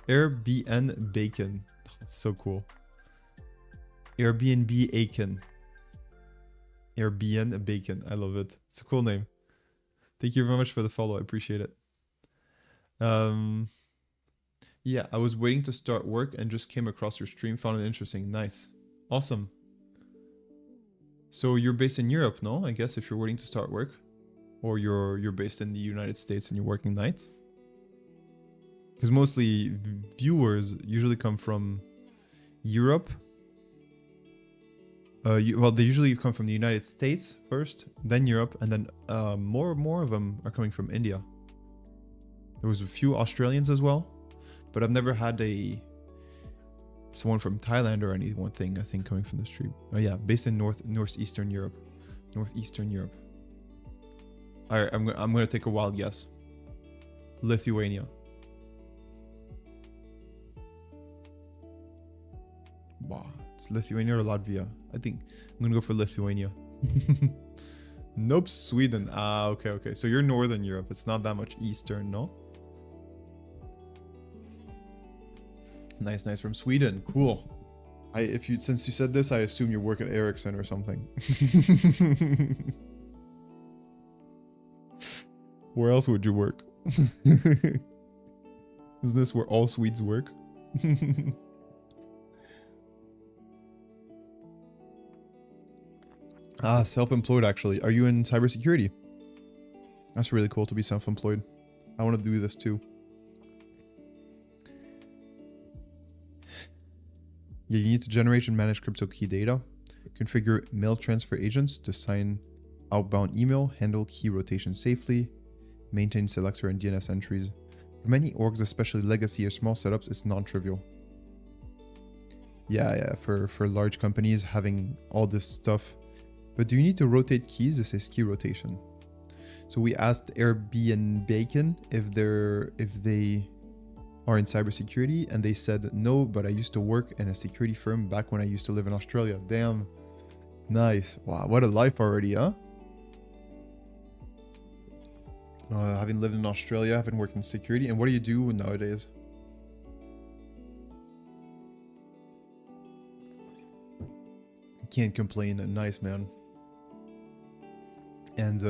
Airbnb Bacon. Oh, that's so cool. Airbnb Aiken. Airbnb Bacon. I love it. It's a cool name. Thank you very much for the follow. I appreciate it. Yeah, I was waiting to start work and just came across your stream. Found it interesting. Nice. Awesome. So you're based in Europe, no? I guess if you're waiting to start work. Or you're based in the United States and you're working nights. Because mostly viewers usually come from Europe. Well, they usually come from the United States first, then Europe, and then more of them are coming from India. There was a few Australians as well, but I've never had someone from Thailand or anything, I think, coming from the stream. Oh yeah, based in northeastern Europe. Northeastern Europe. Alright, I'm gonna take a wild guess. Lithuania. Wow, it's Lithuania or Latvia. I think I'm gonna go for Lithuania. Nope, Sweden. Ah, okay. So you're Northern Europe. It's not that much Eastern, no? Nice. From Sweden. Cool. Since you said this, I assume you work at Ericsson or something. Where else would you work? Is this where all Swedes work? Ah, self-employed actually. Are you in cybersecurity? That's really cool to be self-employed. I want to do this too. Yeah, you need to generate and manage crypto key data, configure mail transfer agents to sign outbound email, handle key rotation safely, maintain selector and DNS entries. For many orgs, especially legacy or small setups, it's non-trivial. Yeah, for large companies having all this stuff. But do you need to rotate keys? This is key rotation. So we asked Airbnb Bacon if they are in cybersecurity, and they said no, but I used to work in a security firm back when I used to live in Australia. Damn. Nice. Wow, what a life already, huh? Having lived in Australia, having worked in security. And what do you do nowadays? Can't complain. Nice, man. And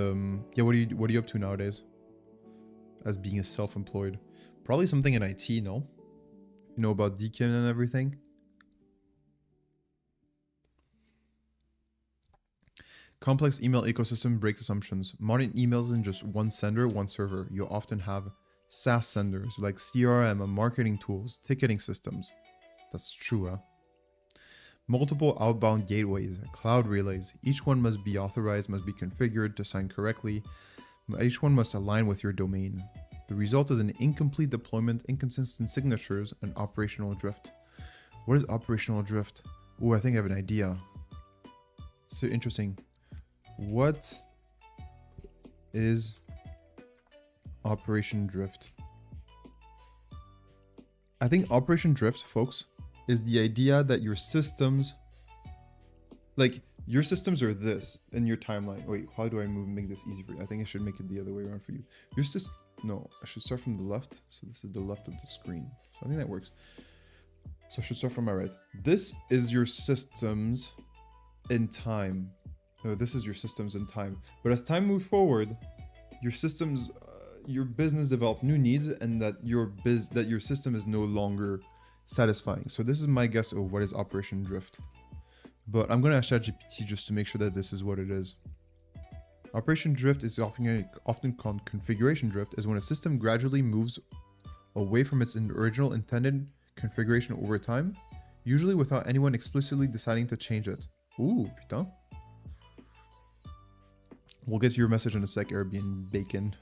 yeah, what are you up to nowadays? As being a self-employed, probably something in IT, no? You know about DKIM and everything. Complex email ecosystem breaks assumptions. Modern emails in just one sender, one server. You'll often have SaaS senders like CRM and marketing tools, ticketing systems. That's true, huh? Multiple outbound gateways, cloud relays. Each one must be authorized, must be configured to sign correctly. Each one must align with your domain. The result is an incomplete deployment, inconsistent signatures, and operational drift. What is operational drift? Oh, I think I have an idea. So interesting. What is operation drift? I think operation drift, folks, is the idea that your systems, like your systems are this in your timeline. Wait, how do I make this easy for you? I think I should make it the other way around for you. Your system, no, I should start from the left. So this is the left of the screen. So I think that works. So I should start from my right. This is your systems in time. No, this is your systems in time. But as time moves forward, your systems, your business develop new needs, and that your system is no longer satisfying. So this is my guess of what is operation drift. But I'm going to ask ChatGPT just to make sure that this is what it is. Operation drift is often called configuration drift, is when a system gradually moves away from its original intended configuration over time, usually without anyone explicitly deciding to change it. Ooh, putain. We'll get to your message in a sec, Airbnb Bacon.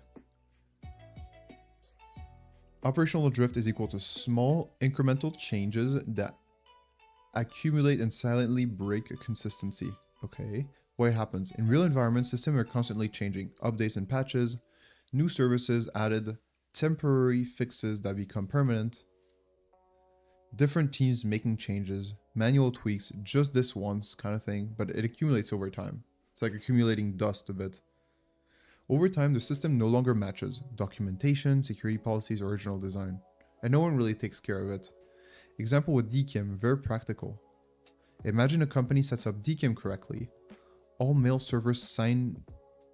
Operational drift is equal to small incremental changes that accumulate and silently break consistency. Okay. What happens? In real environments, systems are constantly changing. Updates and patches, new services added, temporary fixes that become permanent, different teams making changes, manual tweaks, just this once kind of thing, but it accumulates over time. It's like accumulating dust a bit. Over time, the system no longer matches documentation, security policies, original design, and no one really takes care of it. Example with DKIM, very practical. Imagine a company sets up DKIM correctly. All mail servers sign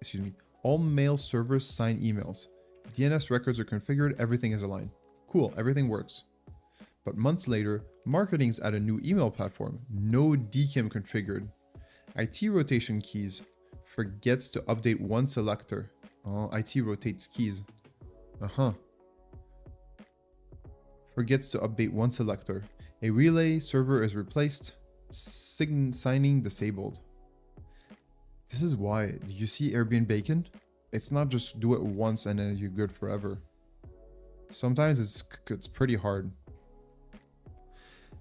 emails. DNS records are configured, everything is aligned. Cool, everything works. But months later, marketing's at a new email platform, no DKIM configured. IT rotation keys, forgets to update one selector. Oh, IT rotates keys. Forgets to update one selector. A relay server is replaced, signing disabled. This is why, do you see Airbnb Bacon? It's not just do it once and then you're good forever. Sometimes it's pretty hard.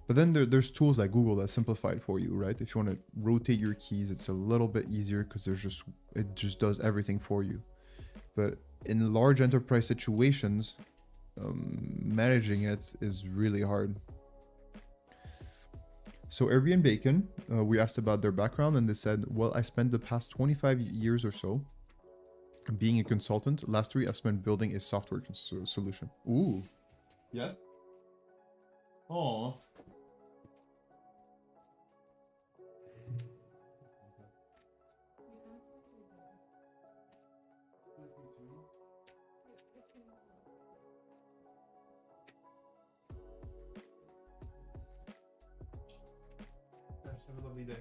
But then there's tools like Google that simplify it for you, right? If you want to rotate your keys, it's a little bit easier because it just does everything for you. But in large enterprise situations, managing it is really hard. So Airbnb Bacon, we asked about their background and they said, well, I spent the past 25 years or so being a consultant. Last 3 I've spent building a software solution. Ooh. Yes? Oh. Have a lovely day.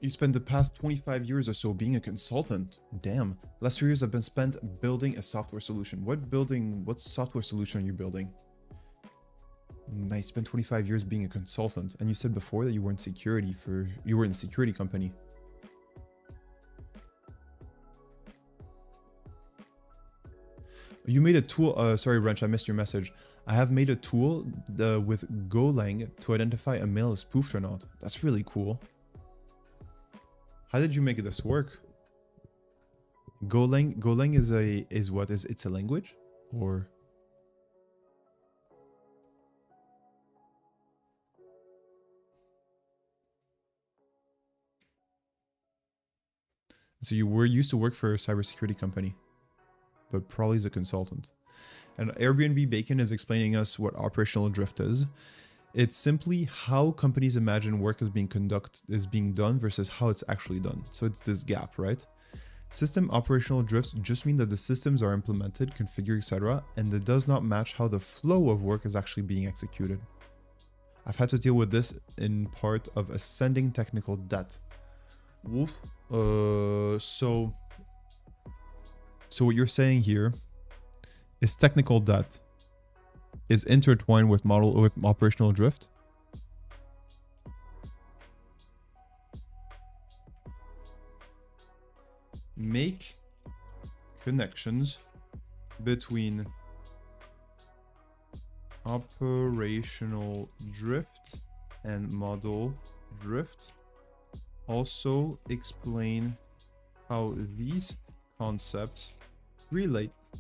You spent the past 25 years or so being a consultant. Damn. Last 3 years have been spent building a software solution. What software solution are you building? Nice. Spent 25 years being a consultant. And you said before that you were in security you were in a security company. You made a tool, sorry Wrench, I missed your message. I have made a tool with Golang to identify a mail is spoofed or not. That's really cool. How did you make this work? Golang is what? It's a language? Or so you used to work for a cybersecurity company, but probably as a consultant. And Airbnb Bacon is explaining us what operational drift is. It's simply how companies imagine work is being done versus how it's actually done. So it's this gap, right? System operational drift just mean that the systems are implemented, configured, etc., and it does not match how the flow of work is actually being executed. I've had to deal with this in part of ascending technical debt. Woof. So what you're saying here is technical debt is intertwined with operational drift. Make connections between operational drift and model drift. Also explain how these concepts relate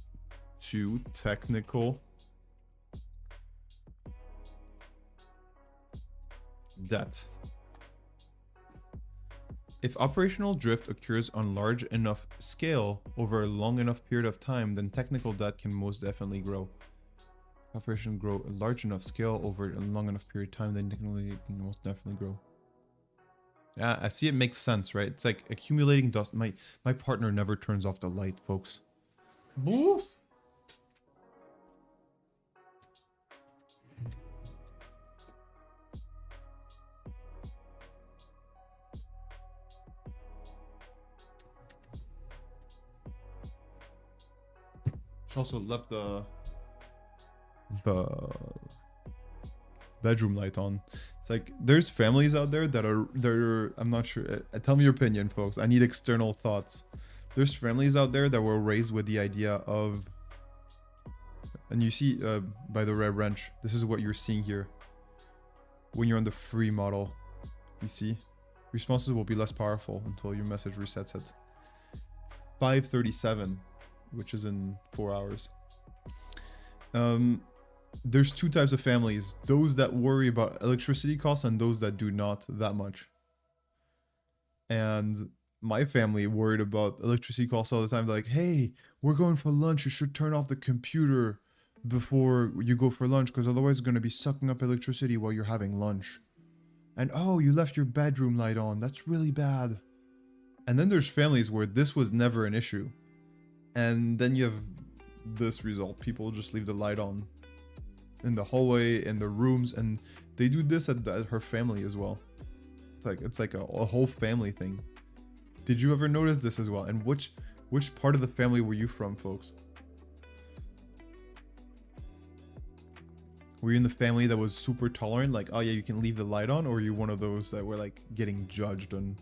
to technical debt. If operational drift occurs on large enough scale over a long enough period of time, then technical debt can most definitely grow. Operation grow a large enough scale over a long enough period of time, then technically can most definitely grow. Yeah, I see, it makes sense, right? It's like accumulating dust. My partner never turns off the light, folks. Boof. She also left the bedroom light on. It's like there's families out there that are I'm not sure. Tell me your opinion, folks. I need external thoughts. There's families out there that were raised with the idea of And you see by the red wrench, this is what you're seeing here. When you're on the free model, you see, responses will be less powerful until your message resets at 5:37, which is in 4 hours. There's two types of families, those that worry about electricity costs and those that do not that much. And my family worried about electricity costs all the time. Like, hey, we're going for lunch. You should turn off the computer before you go for lunch because otherwise it's going to be sucking up electricity while you're having lunch. And oh, you left your bedroom light on. That's really bad. And then there's families where this was never an issue. And then you have this result. People just leave the light on in the hallway, in the rooms, and they do this at her family as well. It's like a whole family thing. Did you ever notice this as well? And which part of the family were you from, folks? Were you in the family that was super tolerant, like, oh yeah, you can leave the light on, or were you one of those that were like getting judged and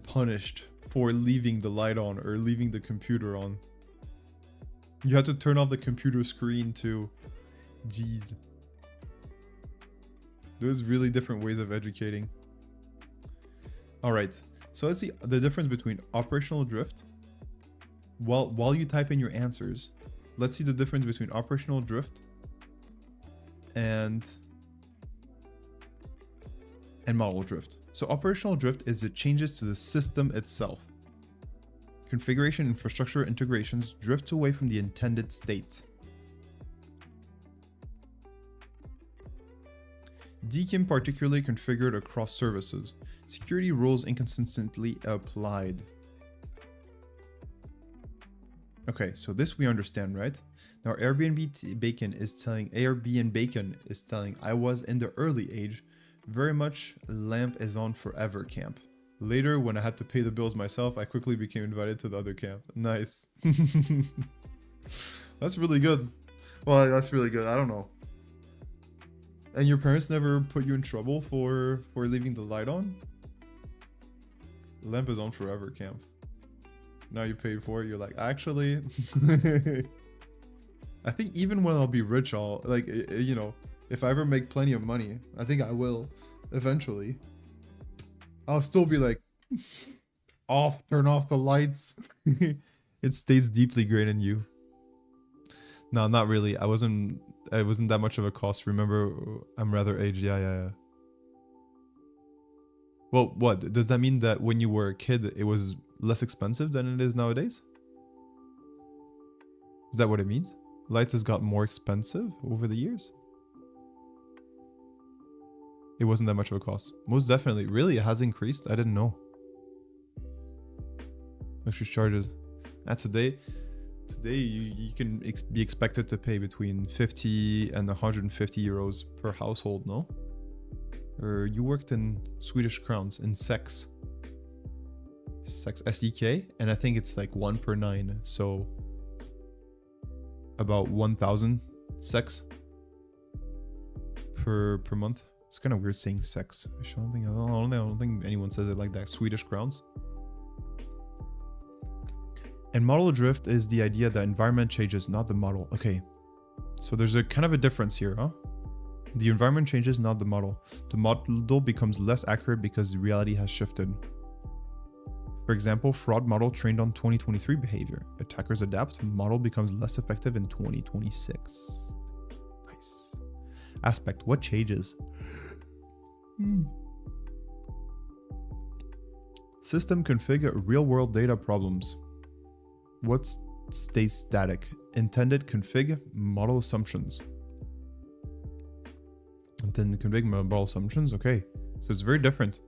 punished for leaving the light on or leaving the computer on? You had to turn off the computer screen too. Jeez. There's really different ways of educating. All right, so let's see the difference between operational drift. While you type in your answers, let's see the difference between operational drift and model drift. So operational drift is the changes to the system itself. Configuration infrastructure integrations drift away from the intended state. DKIM particularly configured across services. Security rules inconsistently applied. Okay, so this we understand, right? Now Airbnb Bacon is telling I was in the early age, very much lamp is on forever camp. Later, when I had to pay the bills myself, I quickly became invited to the other camp. Nice. That's really good. Well, that's really good. I don't know. And your parents never put you in trouble for leaving the light on? Lamp is on forever camp. Now you paid for it, you're like, actually... I think even when I'll be rich, I'll, like, you know, if I ever make plenty of money, I think I will, eventually. I'll still be like, turn off the lights. It stays deeply ingrained in you. No, not really. It wasn't that much of a cost. Remember, I'm rather aged. Yeah. Well, what? Does that mean that when you were a kid, it was less expensive than it is nowadays? Is that what it means? Lights has got more expensive over the years? It wasn't that much of a cost. Most definitely. Really, it has increased? I didn't know. Extra charges. Today you can be expected to pay between 50 and 150 euros per household, no? Or you worked in Swedish crowns, in SEK, SEK, and I think it's like 1 per 9, so about 1,000 SEK per month. It's kind of weird saying SEK. I don't think anyone says it like that. Swedish crowns. And model drift is the idea that environment changes, not the model. Okay, so there's a kind of a difference here, huh? The environment changes, not the model. The model becomes less accurate because reality has shifted. For example, fraud model trained on 2023 behavior. Attackers adapt, model becomes less effective in 2026. Nice. Aspect, what changes? System config real-world data problems. What stays static? Intended config model assumptions. Intended config model assumptions. Okay, so it's very different.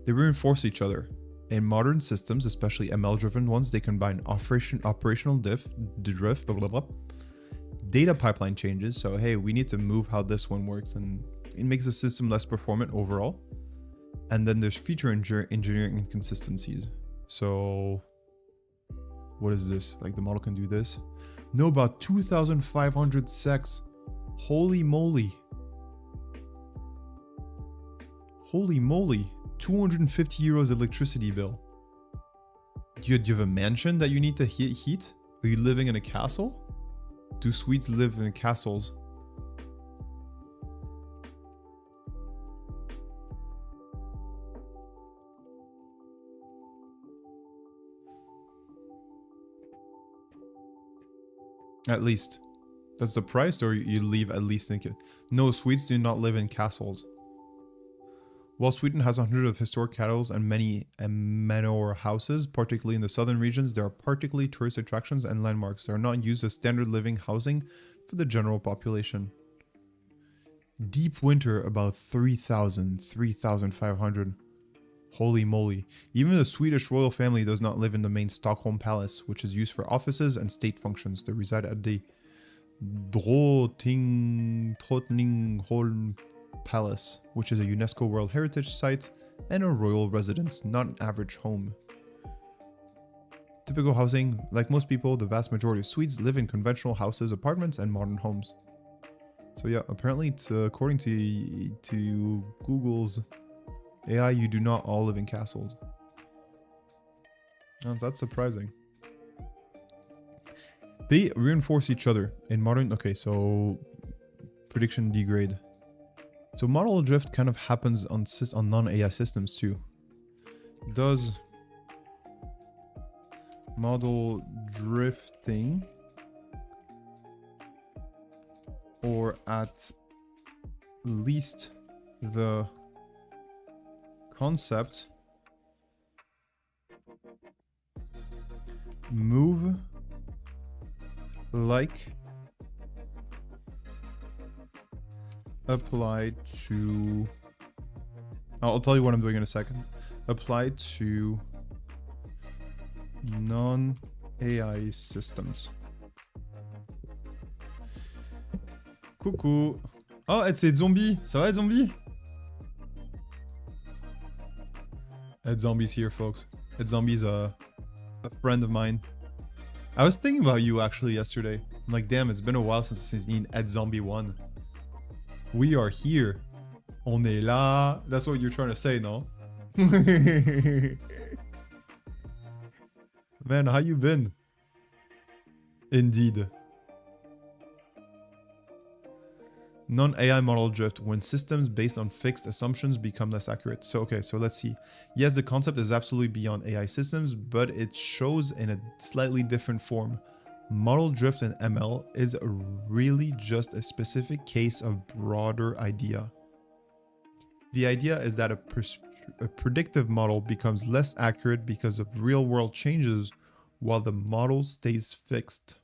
They reinforce each other. In modern systems, especially ML-driven ones, they combine operational drift, data pipeline changes. So hey, we need to move how this one works, and it makes the system less performant overall. And then there's feature engineering inconsistencies. So what is this? Like the model can do this? No, about 2,500 SEK. Holy moly. Holy moly. 250 euros electricity bill. Do you have a mansion that you need to heat? Are you living in a castle? Do Swedes live in castles? At least. That's the price, or you leave at least in... No, Swedes do not live in castles. While Sweden has 100 of historic castles and many manor houses, particularly in the southern regions, there are particularly tourist attractions and landmarks that are not used as standard living housing for the general population. Deep winter, about 3,000, 3,500. Holy moly. Even the Swedish royal family does not live in the main Stockholm palace, which is used for offices and state functions. They reside at the Drottningholm Palace, which is a UNESCO World Heritage Site and a royal residence, not an average home. Typical housing, like most people, the vast majority of Swedes live in conventional houses, apartments, and modern homes. So yeah, apparently, according to Google's AI, you do not all live in castles. Oh, that's surprising. They reinforce each other in modern... Okay, so prediction degrade. So model drift kind of happens on non-AI systems too. Does model drifting, or at least the concept, move like applied to... I'll tell you what I'm doing in a second. Applied to non-AI systems. Coucou. Oh, c'est Zombie. Ça va, Zombie? Ed Zombie's here, folks. Ed Zombie's a friend of mine. I was thinking about you actually yesterday. I'm like, damn, it's been a while since I've seen Ed Zombie 1. We are here. On est là. That's what you're trying to say, no? Man, how you been? Indeed. Non-AI model drift, when systems based on fixed assumptions become less accurate. So, okay, so let's see. Yes, the concept is absolutely beyond AI systems, but it shows in a slightly different form. Model drift in ML is really just a specific case of broader idea. The idea is that a predictive model becomes less accurate because of real-world changes while the model stays fixed.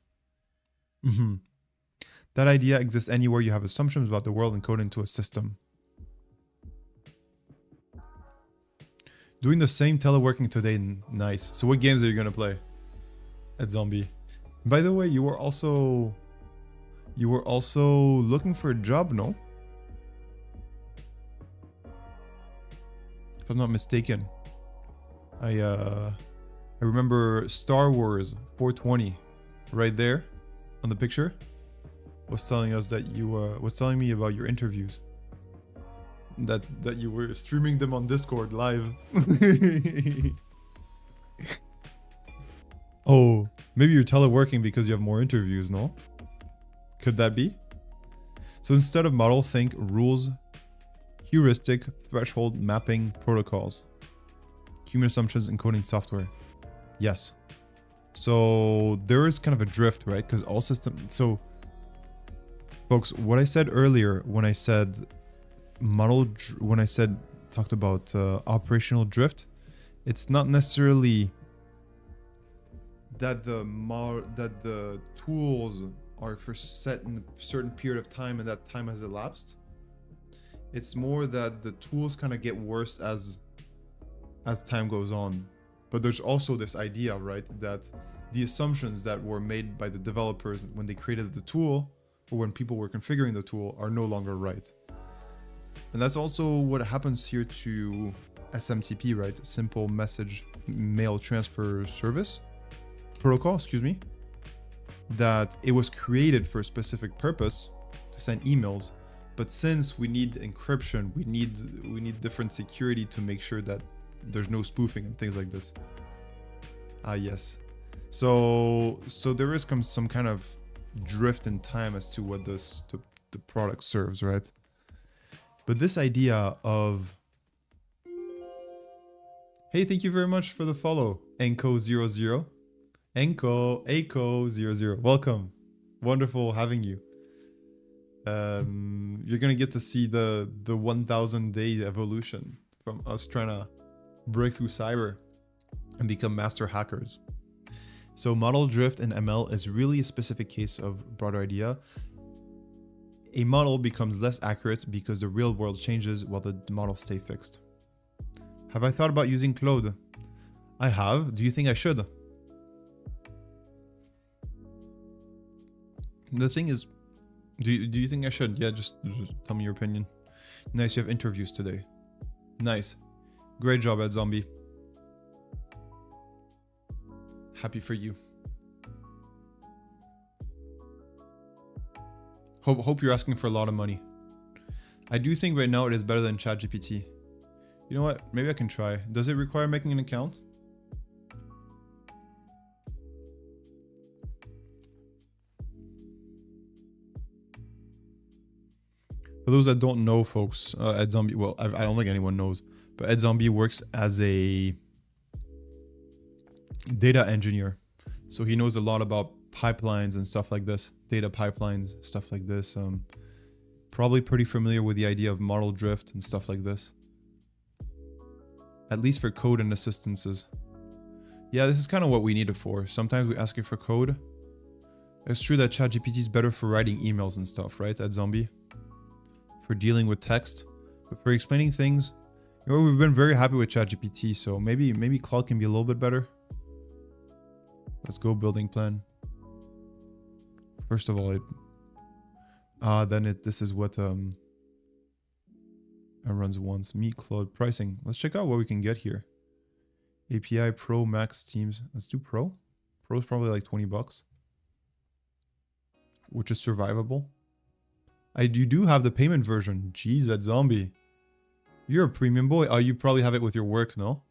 That idea exists anywhere you have assumptions about the world encoded into a system. Doing the same teleworking today, nice. So what games are you gonna play at Zombie? By the way, you were also looking for a job, no? If I'm not mistaken. I remember Star Wars 420 right there on the picture was telling us that you was telling me about your interviews. That you were streaming them on Discord live. Oh, maybe you're teleworking because you have more interviews, no? Could that be? So instead of model, think rules, heuristic, threshold, mapping, protocols. Human assumptions, encoding software. Yes. So there is kind of a drift, right? Because all systems... So, folks, what I said earlier when I said talked about operational drift, it's not necessarily that the tools are for set in a certain period of time and that time has elapsed. It's more that the tools kind of get worse as time goes on. But there's also this idea, right, that the assumptions that were made by the developers when they created the tool or when people were configuring the tool are no longer right. And that's also what happens here to SMTP, right? Simple Message Mail Transfer Service protocol, excuse me, that it was created for a specific purpose to send emails, but since we need encryption, we need different security to make sure that there's no spoofing and things like this. Yes. So there is some kind of drift in time as to what the product serves, right? But this idea of, hey, thank you very much for the follow, Enko00. Aiko00. Welcome. Wonderful having you. You're gonna get to see the 1,000 day evolution from us trying to break through cyber and become master hackers. So model drift in ML is really a specific case of broader idea. A model becomes less accurate because the real world changes while the model stays fixed. Have I thought about using Claude? I have. Do you think I should? The thing is, do you think I should? Yeah, just tell me your opinion. Nice, you have interviews today. Nice. Great job, Ed Zombie. Happy for you. Hope you're asking for a lot of money. I do think right now it is better than ChatGPT. You know what? Maybe I can try. Does it require making an account? For those that don't know, folks, Ed Zombie, well, I don't think anyone knows, but Ed Zombie works as a data engineer. So he knows a lot about pipelines and stuff like this, data pipelines, stuff like this. Probably pretty familiar with the idea of model drift and stuff like this. At least for code and assistances. Yeah, this is kind of what we need it for. Sometimes we ask it for code. It's true that ChatGPT is better for writing emails and stuff, right, Ed Zombie? For dealing with text, but for explaining things, you know, we've been very happy with ChatGPT, so maybe Claude can be a little bit better. Let's go building plan. First of all, this is what it runs once. Meet Claude pricing. Let's check out what we can get here. API Pro Max Teams. Let's do Pro. Pro's probably like 20 bucks, which is survivable. You do have the payment version. Jeez, that zombie. You're a premium boy. Oh, you probably have it with your work, no?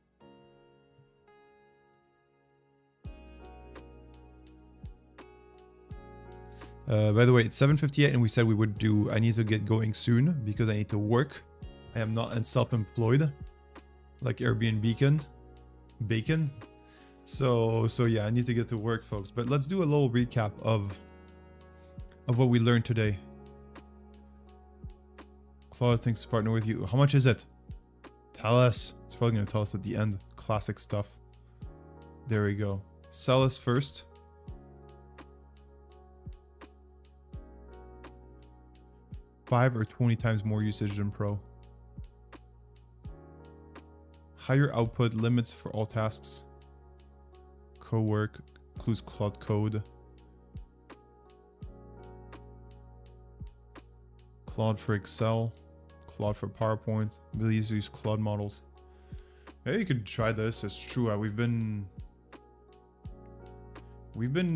By the way, it's 7:58 and we said we would do... I need to get going soon because I need to work. I am not self-employed like Airbnb bacon. So yeah, I need to get to work, folks. But let's do a little recap of what we learned today. Claude thinks to partner with you. How much is it? Tell us. It's probably going to tell us at the end. Classic stuff. There we go. Sell us first. $5 or 20 times more usage than Pro. Higher output limits for all tasks. Co-work includes Claude Code. Claude for Excel. Claude for PowerPoint. Really easy to use Claude models. Maybe you could try this. It's true. We've been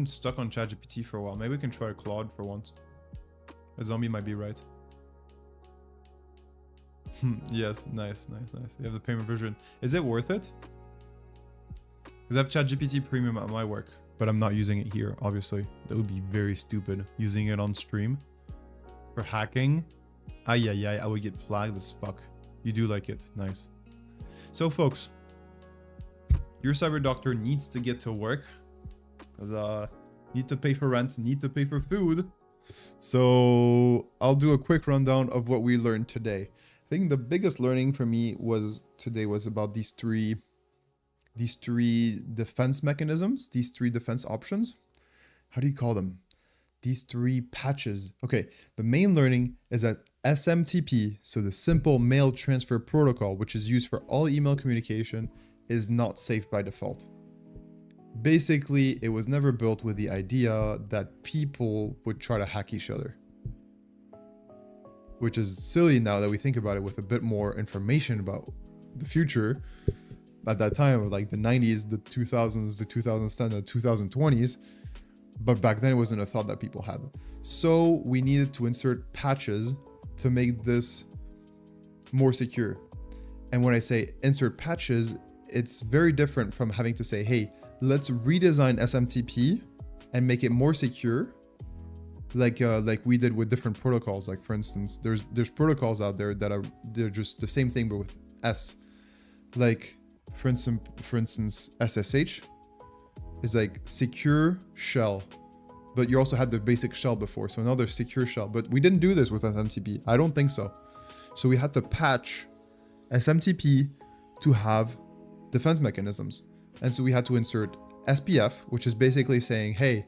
stuck on ChatGPT for a while. Maybe we can try Claude for once. A zombie might be right. Yes, nice. You have the payment version. Is it worth it? Because I have ChatGPT Premium at my work, but I'm not using it here, obviously. That would be very stupid, using it on stream. For hacking? I would get flagged as fuck. You do like it. Nice. So, folks, your cyber doctor needs to get to work. Because, need to pay for rent, need to pay for food. So, I'll do a quick rundown of what we learned today. I think the biggest learning for me was about these three defense mechanisms, these three defense options. How do you call them? These three patches. Okay, the main learning is that SMTP, so the Simple Mail Transfer Protocol, which is used for all email communication, is not safe by default. Basically, it was never built with the idea that people would try to hack each other. Which is silly now that we think about it with a bit more information about the future. At that time, like the 90s, the 2000s, the 2010s, the 2020s. But back then it wasn't a thought that people had. So we needed to insert patches to make this more secure. And when I say insert patches, it's very different from having to say, hey, let's redesign SMTP and make it more secure like we did with different protocols. Like for instance, there's protocols out there that they're just the same thing but with S. Like for instance, SSH is like secure shell, but you also had the basic shell before, so now there's secure shell. But we didn't do this with SMTP. I don't think so. So we had to patch SMTP to have defense mechanisms, and so we had to insert SPF, which is basically saying, hey,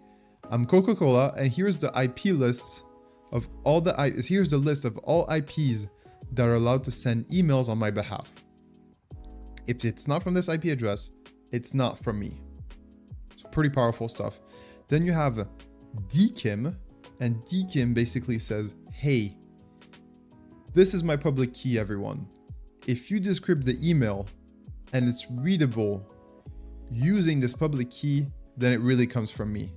I'm Coca-Cola, and here's the IP lists of all here's the list of all IPs that are allowed to send emails on my behalf. If it's not from this IP address, it's not from me. So pretty powerful stuff. Then you have DKIM, and DKIM basically says, hey, this is my public key, everyone. If you decrypt the email and it's readable using this public key, then it really comes from me.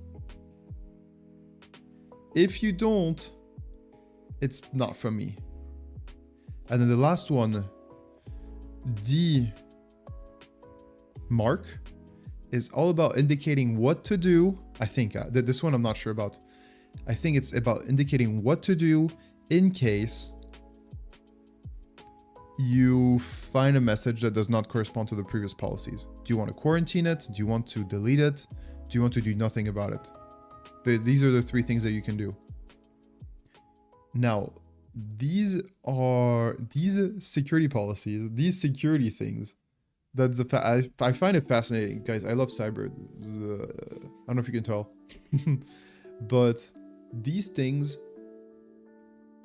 If you don't, it's not from me. And then the last one, D mark, is all about indicating what to do. I think this one I'm not sure about. I think it's about indicating what to do in case you find a message that does not correspond to the previous policies. Do you want to quarantine it? Do you want to delete it? Do you want to do nothing about it? These are the three things that you can do. Now, these security policies, these security things, I find it fascinating. Guys, I love cyber. I don't know if you can tell. But these things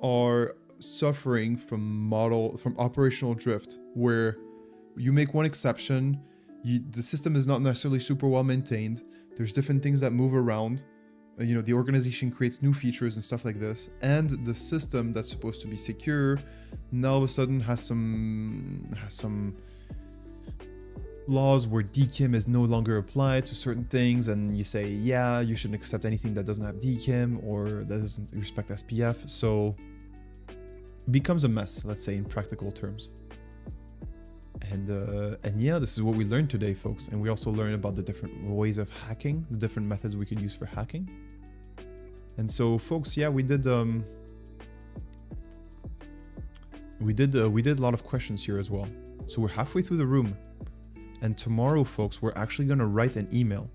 are suffering from operational drift, where you make one exception, the system is not necessarily super well maintained, there's different things that move around, the organization creates new features and stuff like this, and the system that's supposed to be secure now all of a sudden has some laws where DKIM is no longer applied to certain things, and you say, yeah, you shouldn't accept anything that doesn't have DKIM or that doesn't respect SPF. So it becomes a mess, let's say, in practical terms. And yeah, this is what we learned today, folks. And we also learned about the different ways of hacking, the different methods we can use for hacking. And so, folks, yeah, we did a lot of questions here as well. So we're halfway through the room. And tomorrow, folks, we're actually gonna write an email.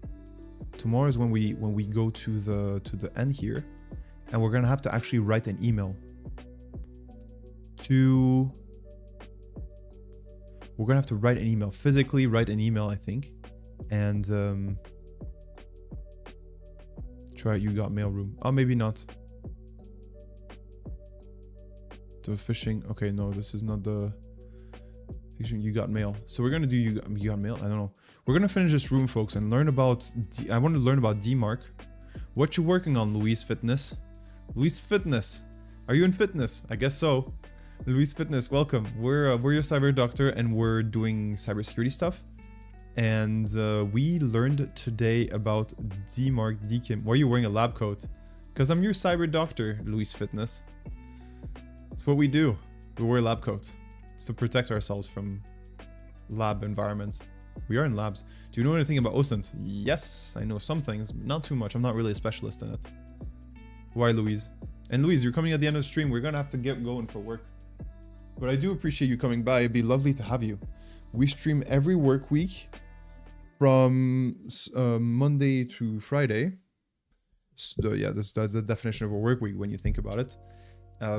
Tomorrow is when we go to the end here, and we're gonna have to actually write an email we're gonna have to write an email, physically write an email, I think, and try You Got Mail room. Oh, maybe not. The phishing. Okay, no, this is not the phishing. You Got Mail. So we're gonna do You Got Mail. I don't know. We're gonna finish this room, folks, and learn about. I want to learn about DMARC. What you working on, Louise Fitness? Louise Fitness. Are you in fitness? I guess so. Louise Fitness, welcome. We're your cyber doctor, and we're doing cybersecurity stuff. And we learned today about DMARC, DKIM. Why are you wearing a lab coat? Because I'm your cyber doctor, Louise Fitness. It's what we do. We wear lab coats. It's to protect ourselves from lab environments. We are in labs. Do you know anything about OSINT? Yes, I know some things, not too much. I'm not really a specialist in it. Why, Louise? And Louise, you're coming at the end of the stream. We're gonna have to get going for work. But I do appreciate you coming by. It'd be lovely to have you. We stream every work week from Monday to Friday. So, yeah, that's the definition of a work week when you think about it.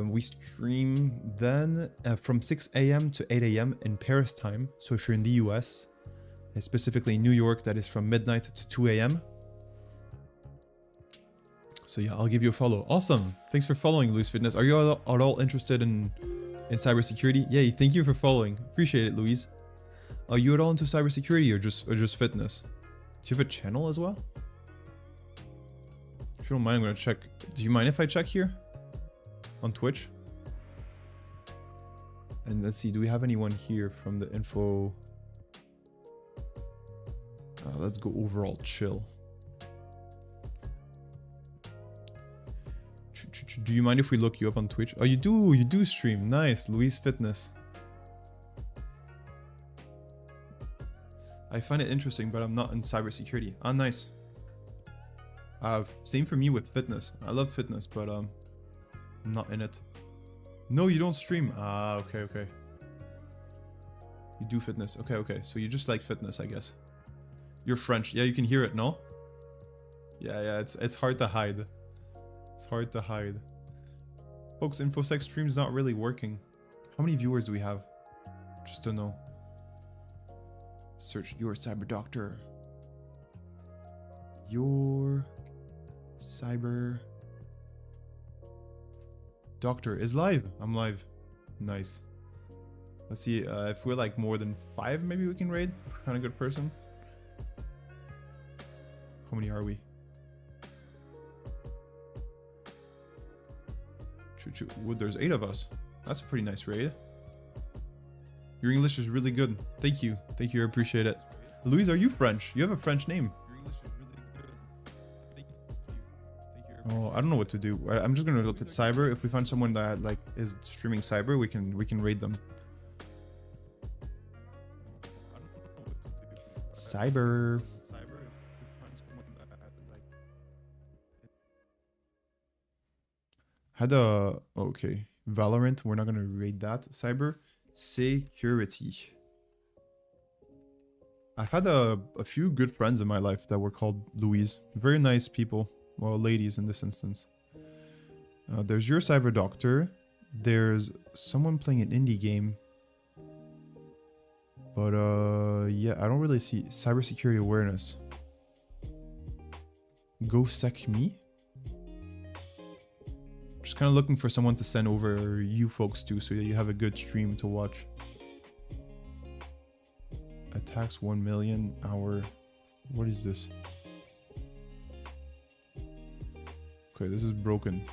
We stream then from 6 a.m. to 8 a.m. in Paris time. So if you're in the US, specifically New York, that is from midnight to 2 a.m. So yeah, I'll give you a follow. Awesome. Thanks for following, Louise Fitness. Are you at all interested in cybersecurity? Yeah, thank you for following. Appreciate it, Louise. Are you at all into cybersecurity or just fitness? Do you have a channel as well? If you don't mind, I'm gonna check. Do you mind if I check here? On Twitch? And let's see, do we have anyone here from the info? Let's go overall chill. Do you mind if we look you up on Twitch? Oh, you do stream. Nice, Louise Fitness. I find it interesting, but I'm not in cybersecurity. Ah, nice. Same for me with fitness. I love fitness, but I'm not in it. No, you don't stream. Ah, okay. You do fitness. Okay. So you just like fitness, I guess. You're French. Yeah, you can hear it, no? Yeah, it's hard to hide. It's hard to hide. Folks, InfoSec stream's not really working. How many viewers do we have? Just to know. Search your cyber doctor. Your cyber doctor is live. I'm live. Nice. Let's see if we're like more than 5, maybe we can raid. Kind of good person. How many are we? Wood, there's 8 of us. That's a pretty nice raid. Your English is really good. Thank you. I appreciate it. Louise, are you French? You have a French name. Your English is really good. Thank you. Oh, I don't know what to do. I'm just gonna look at cyber. If we find someone that like is streaming cyber, we can raid them. Cyber. Had a okay. Valorant, we're not gonna raid that. Cyber security. I've had a few good friends in my life that were called Louise. Very nice people. Well, ladies in this instance. There's your cyber doctor. There's someone playing an indie game. But yeah, I don't really see cybersecurity awareness. Go sec me. Just kind of looking for someone to send over you folks to so that you have a good stream to watch. Attacks 1 million hour. What is this? Okay, this is broken.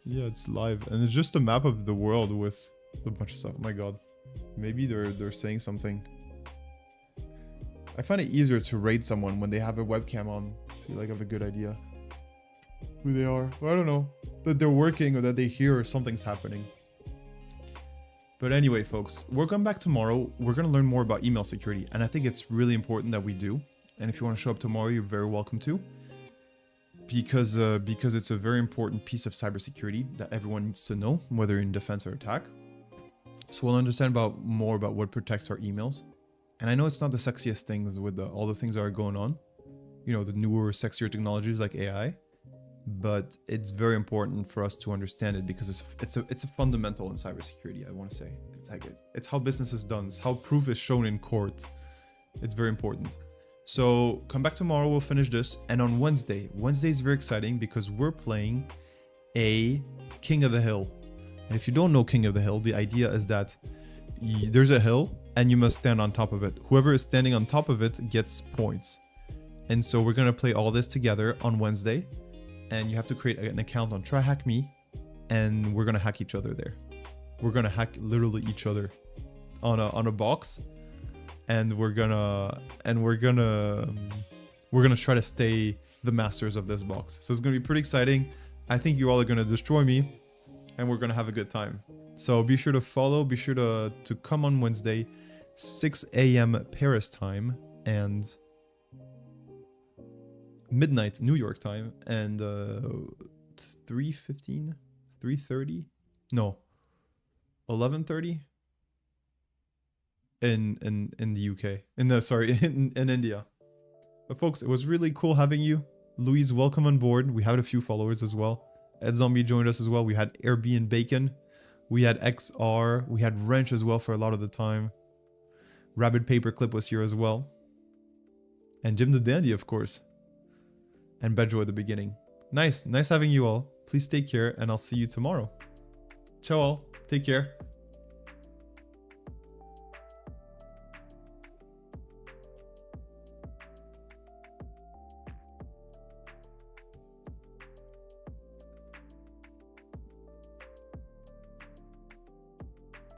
Yeah, it's live. And it's just a map of the world with a bunch of stuff. Oh my god. Maybe they're saying something. I find it easier to raid someone when they have a webcam on. So you like have a good idea who they are. Well, I don't know. That they're working or that they hear something's happening. But anyway, folks, we'll come back tomorrow. We're going to learn more about email security. And I think it's really important that we do. And if you want to show up tomorrow, you're very welcome to. Because it's a very important piece of cybersecurity that everyone needs to know, whether in defense or attack. So we'll understand more about what protects our emails. And I know it's not the sexiest things with all the things that are going on. You know, the newer, sexier technologies like AI. But it's very important for us to understand it because it's a fundamental in cybersecurity, I want to say. It's how business is done. It's how proof is shown in court. It's very important. So come back tomorrow, we'll finish this. And on Wednesday is very exciting because we're playing a King of the Hill. And if you don't know King of the Hill, the idea is that there's a hill and you must stand on top of it. Whoever is standing on top of it gets points. And so we're going to play all this together on Wednesday. And you have to create an account on TryHackMe, and we're gonna hack each other there. We're gonna hack literally each other on a box, and we're gonna try to stay the masters of this box. So it's gonna be pretty exciting. I think you all are gonna destroy me, and we're gonna have a good time. So be sure to follow. Be sure to come on Wednesday, 6 a.m. Paris time, and midnight New York time, and 3:15, 3:30, no, 11:30 in the UK, in India. But folks, it was really cool having you. Louise, welcome on board. We had a few followers as well. Ed Zombie joined us as well. We had Airbnb Bacon, we had XR, we had Wrench as well for a lot of the time. Rabbit Paperclip was here as well, and Jim the Dandy, of course. And Bedro at the beginning. Nice having you all. Please take care, and I'll see you tomorrow. Ciao all. Take care.